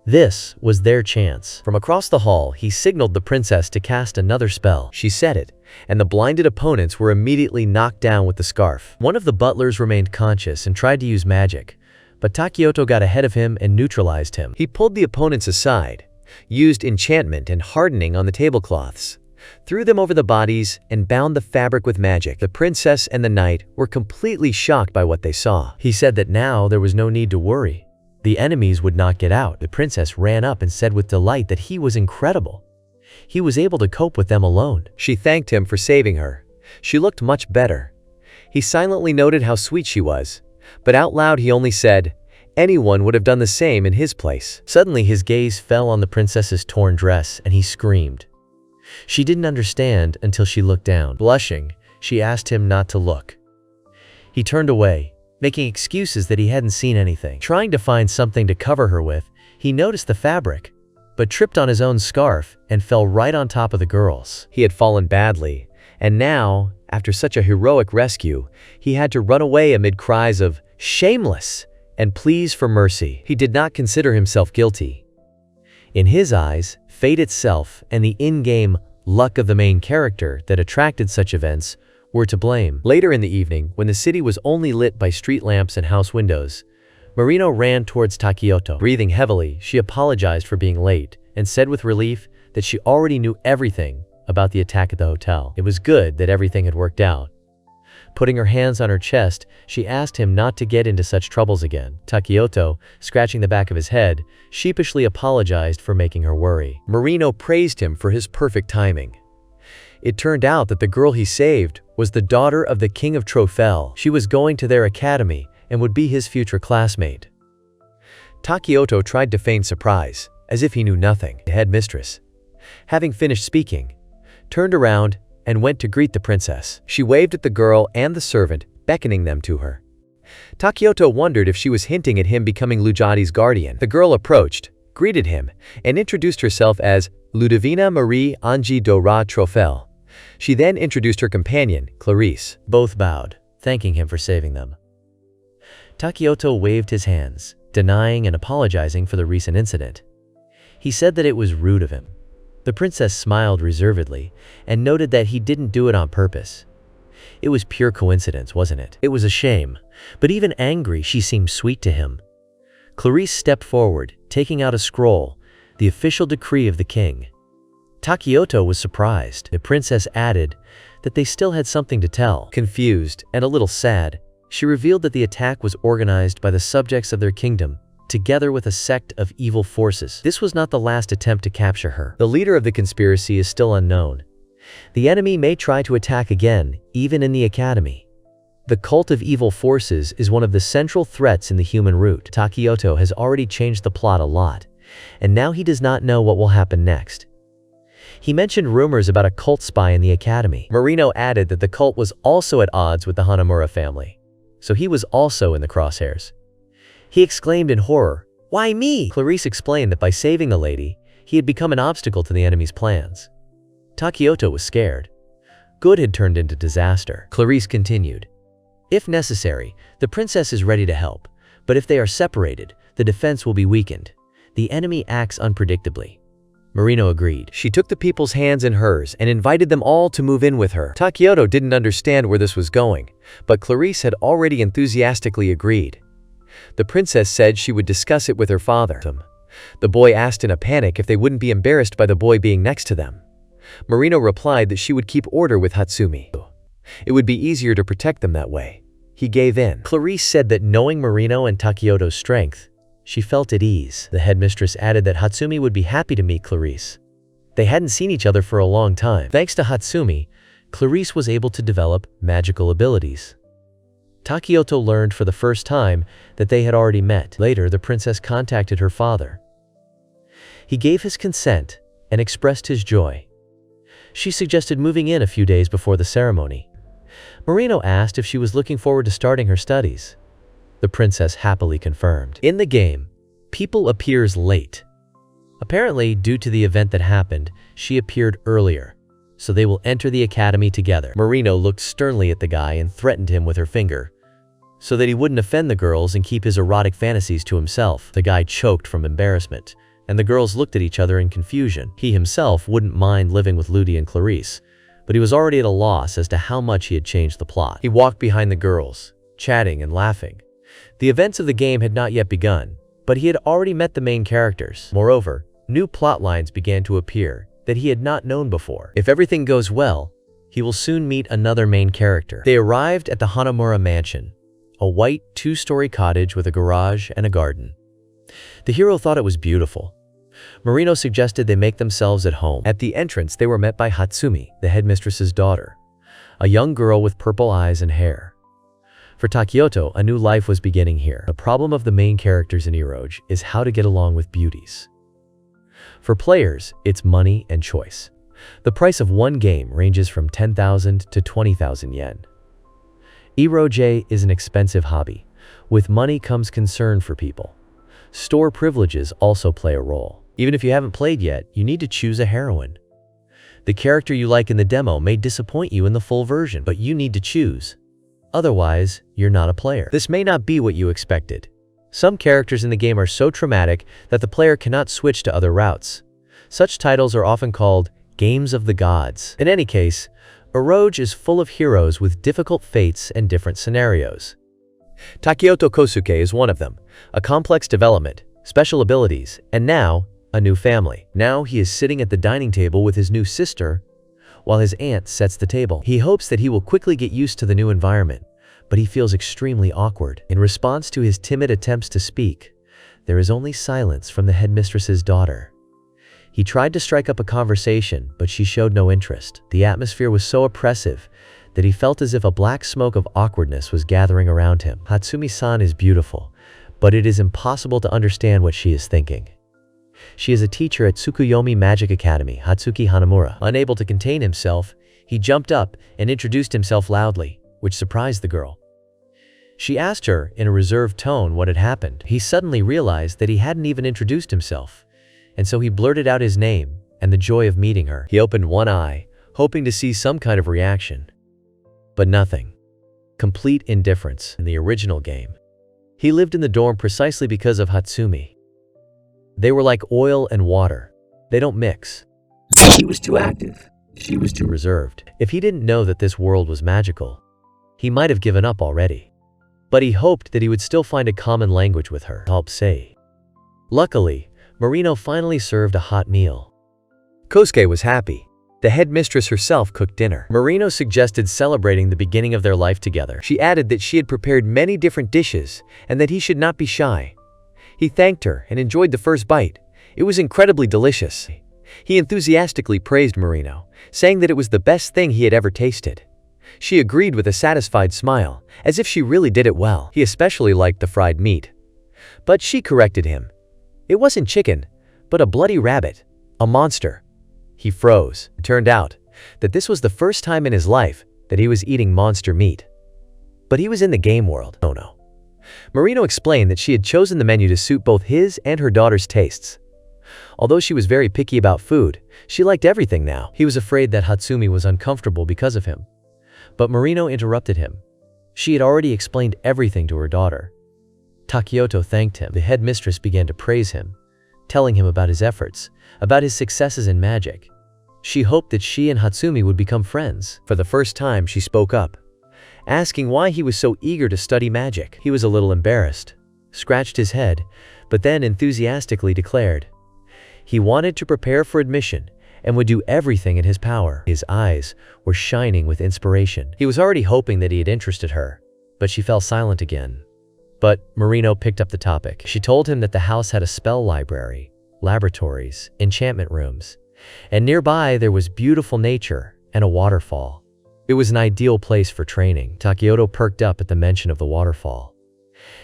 This was their chance. From across the hall, he signaled the princess to cast another spell. She said it, and the blinded opponents were immediately knocked down with the scarf. One of the butlers remained conscious and tried to use magic, but Takioto got ahead of him and neutralized him. He pulled the opponents aside, used enchantment and hardening on the tablecloths, threw them over the bodies, and bound the fabric with magic. The princess and the knight were completely shocked by what they saw. He said that now there was no need to worry. The enemies would not get out. The princess ran up and said with delight that he was incredible. He was able to cope with them alone. She thanked him for saving her. She looked much better. He silently noted how sweet she was, but out loud he only said, anyone would have done the same in his place. Suddenly his gaze fell on the princess's torn dress and he screamed. She didn't understand until she looked down. Blushing, she asked him not to look. He turned away, making excuses that he hadn't seen anything. Trying to find something to cover her with, he noticed the fabric, but tripped on his own scarf and fell right on top of the girl's. He had fallen badly, and now, after such a heroic rescue, he had to run away amid cries of "shameless" and pleas for mercy. He did not consider himself guilty. In his eyes, fate itself and the in-game luck of the main character that attracted such events were to blame. Later in the evening, when the city was only lit by street lamps and house windows, Marino ran towards Takioto. Breathing heavily, she apologized for being late and said with relief that she already knew everything about the attack at the hotel. It was good that everything had worked out. Putting her hands on her chest, she asked him not to get into such troubles again. Takioto, scratching the back of his head, sheepishly apologized for making her worry. Marino praised him for his perfect timing. It turned out that the girl he saved was the daughter of the king of Trofell. She was going to their academy and would be his future classmate. Takioto tried to feign surprise, as if he knew nothing. The headmistress, having finished speaking, turned around and went to greet the princess. She waved at the girl and the servant, beckoning them to her. Takioto wondered if she was hinting at him becoming Lujadi's guardian. The girl approached, greeted him, and introduced herself as Ludovina Marie Angie Dora Trofell. She then introduced her companion, Clarice. Both bowed. thanking him for saving them. Takioto waved his hands, denying and apologizing for the recent incident. He said that it was rude of him. The princess smiled reservedly and noted that he didn't do it on purpose. It was pure coincidence, wasn't it? It was a shame, but even angry, she seemed sweet to him. Clarice stepped forward, taking out a scroll, the official decree of the king. Takioto was surprised. The princess added that they still had something to tell. Confused and a little sad, she revealed that the attack was organized by the subjects of their kingdom, together with a sect of evil forces. This was not the last attempt to capture her. The leader of the conspiracy is still unknown. The enemy may try to attack again, even in the academy. The cult of evil forces is one of the central threats in the human root. Takioto has already changed the plot a lot, and now he does not know what will happen next. He mentioned rumors about a cult spy in the academy. Marino added that the cult was also at odds with the Hanamura family, so he was also in the crosshairs. He exclaimed in horror, "Why me?" Clarice explained that by saving the lady, he had become an obstacle to the enemy's plans. Takioto was scared. Good had turned into disaster. Clarice continued, "If necessary, the princess is ready to help, but if they are separated, the defense will be weakened. The enemy acts unpredictably." Marino agreed. She took the people's hands in hers and invited them all to move in with her. Takioto didn't understand where this was going, but Clarice had already enthusiastically agreed. The princess said she would discuss it with her father. The boy asked in a panic if they wouldn't be embarrassed by the boy being next to them. Marino replied that she would keep order with Hatsumi. It would be easier to protect them that way. He gave in. Clarice said that knowing Marino and Takioto's strength, she felt at ease. The headmistress added that Hatsumi would be happy to meet Clarice. They hadn't seen each other for a long time. Thanks to Hatsumi, Clarice was able to develop magical abilities. Takioto learned for the first time that they had already met. Later, the princess contacted her father. He gave his consent and expressed his joy. She suggested moving in a few days before the ceremony. Marino asked if she was looking forward to starting her studies. The princess happily confirmed. In the game, People appears late. Apparently, due to the event that happened, she appeared earlier, so they will enter the academy together. Marino looked sternly at the guy and threatened him with her finger, so that he wouldn't offend the girls and keep his erotic fantasies to himself. The guy choked from embarrassment, and the girls looked at each other in confusion. He himself wouldn't mind living with Ludi and Clarice, but he was already at a loss as to how much he had changed the plot. He walked behind the girls, chatting and laughing. The events of the game had not yet begun, but he had already met the main characters. Moreover, new plot lines began to appear that he had not known before. If everything goes well, he will soon meet another main character. They arrived at the Hanamura mansion, a white two-story cottage with a garage and a garden. The hero thought it was beautiful. Marino suggested they make themselves at home. At the entrance, they were met by Hatsumi, the headmistress's daughter, a young girl with purple eyes and hair. For Takioto, a new life was beginning here. The problem of the main characters in eroge is how to get along with beauties. For players, it's money and choice. The price of one game ranges from 10,000 to 20,000 yen. Eroge is an expensive hobby. With money comes concern for people. Store privileges also play a role. Even if you haven't played yet, you need to choose a heroine. The character you like in the demo may disappoint you in the full version, but you need to choose. Otherwise, you're not a player. This may not be what you expected. Some characters in the game are so traumatic that the player cannot switch to other routes. Such titles are often called games of the gods. In any case, eroge is full of heroes with difficult fates and different scenarios. Takioto Kosuke is one of them, a complex development, special abilities, and now, a new family. Now he is sitting at the dining table with his new sister, while his aunt sets the table. He hopes that he will quickly get used to the new environment, but he feels extremely awkward. In response to his timid attempts to speak, there is only silence from the headmistress's daughter. He tried to strike up a conversation, but she showed no interest. The atmosphere was so oppressive that he felt as if a black smoke of awkwardness was gathering around him. Hatsumi-san is beautiful, but it is impossible to understand what she is thinking. She is a teacher at Tsukuyomi Magic Academy, Hatsuki Hanamura. Unable to contain himself, he jumped up and introduced himself loudly, which surprised the girl. She asked her, in a reserved tone, what had happened. He suddenly realized that he hadn't even introduced himself, and so he blurted out his name and the joy of meeting her. He opened one eye, hoping to see some kind of reaction, but nothing. complete indifference in the original game. He lived in the dorm precisely because of Hatsumi. They were like oil and water. They don't mix. He was too active. She was too reserved. If he didn't know that this world was magical, he might have given up already. But he hoped that he would still find a common language with her. Help say. Luckily, Marino finally served a hot meal. Kosuke was happy. The headmistress herself cooked dinner. Marino suggested celebrating the beginning of their life together. She added that she had prepared many different dishes and that he should not be shy. He thanked her and enjoyed the first bite. It was incredibly delicious. He enthusiastically praised Marino, saying that it was the best thing he had ever tasted. She agreed with a satisfied smile, as if she really did it well. He especially liked the fried meat. But she corrected him. It wasn't chicken, but a bloody rabbit, a monster. He froze. It turned out that this was the first time in his life that he was eating monster meat. But he was in the game world. Oh no. Marino explained that she had chosen the menu to suit both his and her daughter's tastes. Although she was very picky about food, she liked everything now. He was afraid that Hatsumi was uncomfortable because of him. But Marino interrupted him. She had already explained everything to her daughter. Takioto thanked him. The headmistress began to praise him, telling him about his efforts, about his successes in magic. She hoped that she and Hatsumi would become friends. For the first time, she spoke up, asking why he was so eager to study magic. He was a little embarrassed, scratched his head, but then enthusiastically declared he wanted to prepare for admission and would do everything in his power. His eyes were shining with inspiration. He was already hoping that he had interested her, but she fell silent again. But Marino picked up the topic. She told him that the house had a spell library, laboratories, enchantment rooms, and nearby there was beautiful nature and a waterfall. It was an ideal place for training. Takioto perked up at the mention of the waterfall.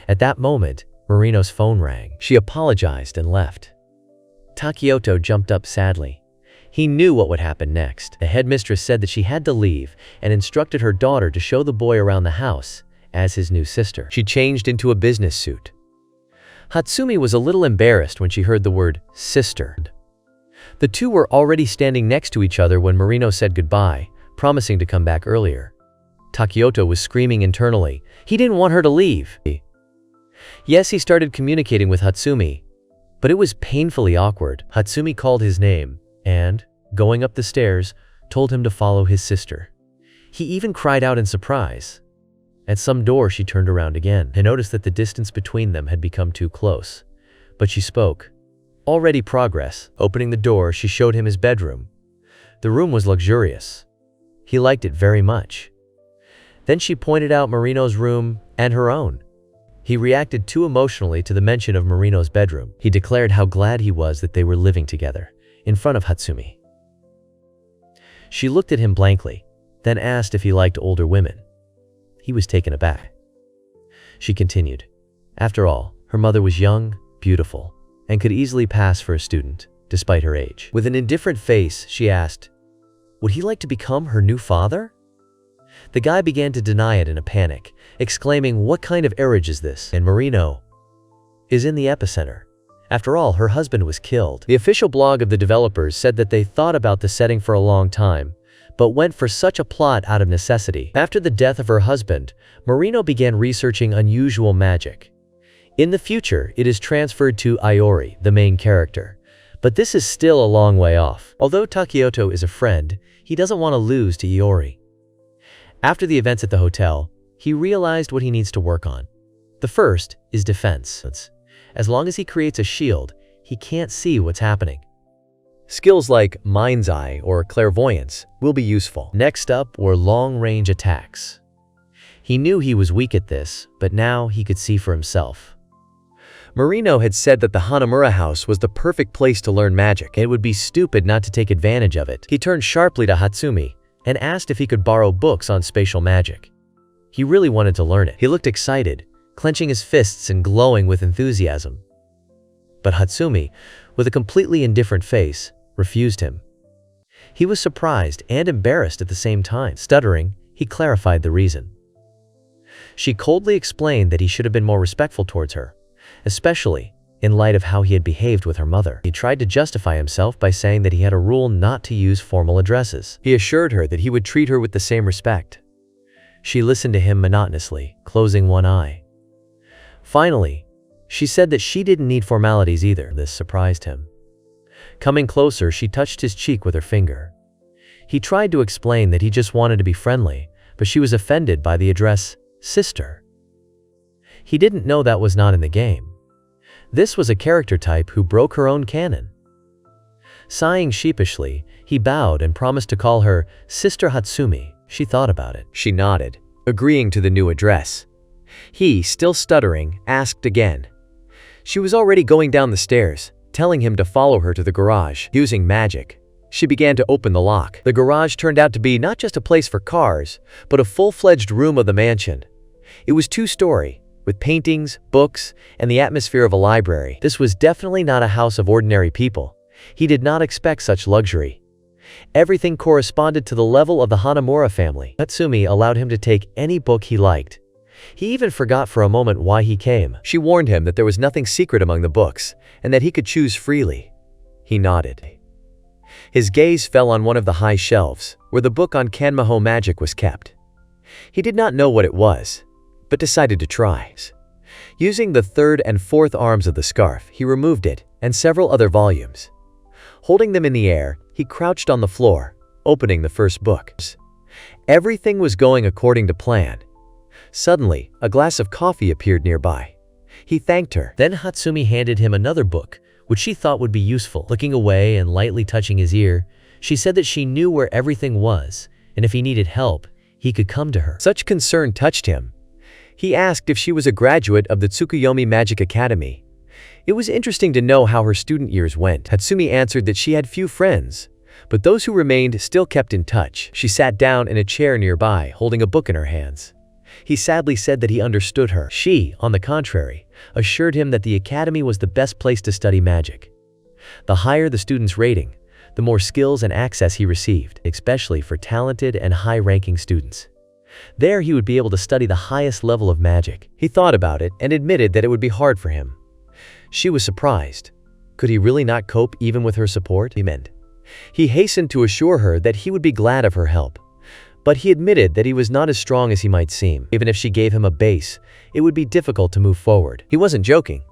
At that moment, Marino's phone rang. She apologized and left. Takioto jumped up sadly. He knew what would happen next. The headmistress said that she had to leave and instructed her daughter to show the boy around the house as his new sister. She changed into a business suit. Hatsumi was a little embarrassed when she heard the word sister. The two were already standing next to each other when Marino said goodbye, promising to come back earlier. Takioto was screaming internally. He didn't want her to leave. Yes, he started communicating with Hatsumi, but it was painfully awkward. Hatsumi called his name and, going up the stairs, told him to follow his sister. He even cried out in surprise. At some door, she turned around again and noticed that the distance between them had become too close. But she spoke. Already progress. Opening the door, she showed him his bedroom. The room was luxurious. He liked it very much. Then she pointed out Marino's room and her own. He reacted too emotionally to the mention of Marino's bedroom. He declared how glad he was that they were living together, in front of Hatsumi. She looked at him blankly, then asked if he liked older women. He was taken aback. She continued. After all, her mother was young, beautiful, and could easily pass for a student, despite her age. With an indifferent face, she asked, would he like to become her new father? The guy began to deny it in a panic, exclaiming, what kind of eroge is this? And Marino is in the epicenter. After all, her husband was killed. The official blog of the developers said that they thought about the setting for a long time, but went for such a plot out of necessity. After the death of her husband, Marino began researching unusual magic. In the future, it is transferred to Iori, the main character. But this is still a long way off. Although Takioto is a friend, he doesn't want to lose to Iori. After the events at the hotel, he realized what he needs to work on. The first is defense. As long as he creates a shield, he can't see what's happening. Skills like Mind's Eye or Clairvoyance will be useful. Next up were long-range attacks. He knew he was weak at this, but now he could see for himself. Marino had said that the Hanamura house was the perfect place to learn magic. It would be stupid not to take advantage of it. He turned sharply to Hatsumi and asked if he could borrow books on spatial magic. He really wanted to learn it. He looked excited, clenching his fists and glowing with enthusiasm. But Hatsumi, with a completely indifferent face, refused him. He was surprised and embarrassed at the same time. Stuttering, he clarified the reason. She coldly explained that he should have been more respectful towards her, especially in light of how he had behaved with her mother. He tried to justify himself by saying that he had a rule not to use formal addresses. He assured her that he would treat her with the same respect. She listened to him monotonously, closing one eye. Finally, she said that she didn't need formalities either. This surprised him. Coming closer, she touched his cheek with her finger. He tried to explain that he just wanted to be friendly, but she was offended by the address, sister. He didn't know that was not in the game. This was a character type who broke her own canon. Sighing sheepishly, he bowed and promised to call her Sister Hatsumi. She thought about it. She nodded, agreeing to the new address. He, still stuttering, asked again. She was already going down the stairs, telling him to follow her to the garage. Using magic, she began to open the lock. The garage turned out to be not just a place for cars, but a full-fledged room of the mansion. It was two-story, with paintings, books, and the atmosphere of a library. This was definitely not a house of ordinary people. He did not expect such luxury. Everything corresponded to the level of the Hanamura family. Hatsumi allowed him to take any book he liked. He even forgot for a moment why he came. She warned him that there was nothing secret among the books, and that he could choose freely. He nodded. His gaze fell on one of the high shelves, where the book on Kanmaho magic was kept. He did not know what it was, but decided to try. Using the third and fourth arms of the scarf, he removed it and several other volumes. Holding them in the air, he crouched on the floor, opening the first book. Everything was going according to plan. Suddenly, a glass of coffee appeared nearby. He thanked her. Then Hatsumi handed him another book, which she thought would be useful. Looking away and lightly touching his ear, she said that she knew where everything was, and if he needed help, he could come to her. Such concern touched him. He asked if she was a graduate of the Tsukuyomi Magic Academy. It was interesting to know how her student years went. Hatsumi answered that she had few friends, but those who remained still kept in touch. She sat down in a chair nearby, holding a book in her hands. He sadly said that he understood her. She, on the contrary, assured him that the academy was the best place to study magic. The higher the student's rating, the more skills and access he received, especially for talented and high-ranking students. There he would be able to study the highest level of magic. He thought about it and admitted that it would be hard for him. She was surprised. Could he really not cope even with her support? He hastened to assure her that he would be glad of her help. But he admitted that he was not as strong as he might seem. Even if she gave him a base, it would be difficult to move forward. He wasn't joking.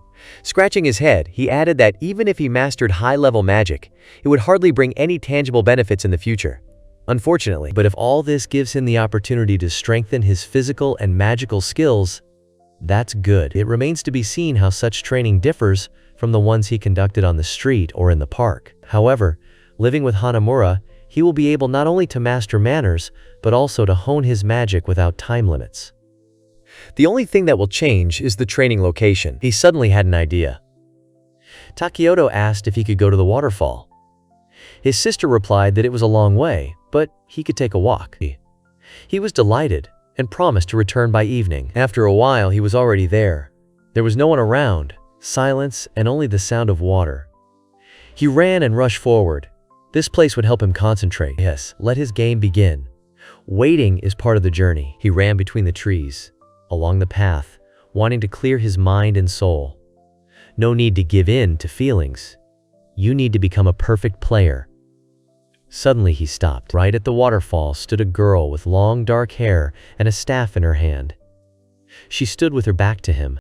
Scratching his head, he added that even if he mastered high-level magic, it would hardly bring any tangible benefits in the future. Unfortunately, but if all this gives him the opportunity to strengthen his physical and magical skills, that's good. It remains to be seen how such training differs from the ones he conducted on the street or in the park. However, living with Hanamura, he will be able not only to master manners, but also to hone his magic without time limits. The only thing that will change is the training location. He suddenly had an idea. Takioto asked if he could go to the waterfall. His sister replied that it was a long way, but he could take a walk. He was delighted and promised to return by evening. After a while, he was already there. There was no one around, silence, and only the sound of water. He ran and rushed forward. This place would help him concentrate. Yes, let his game begin. Waiting is part of the journey. He ran between the trees, along the path, wanting to clear his mind and soul. No need to give in to feelings. You need to become a perfect player. Suddenly he stopped. Right at the waterfall stood a girl with long dark hair and a staff in her hand. She stood with her back to him.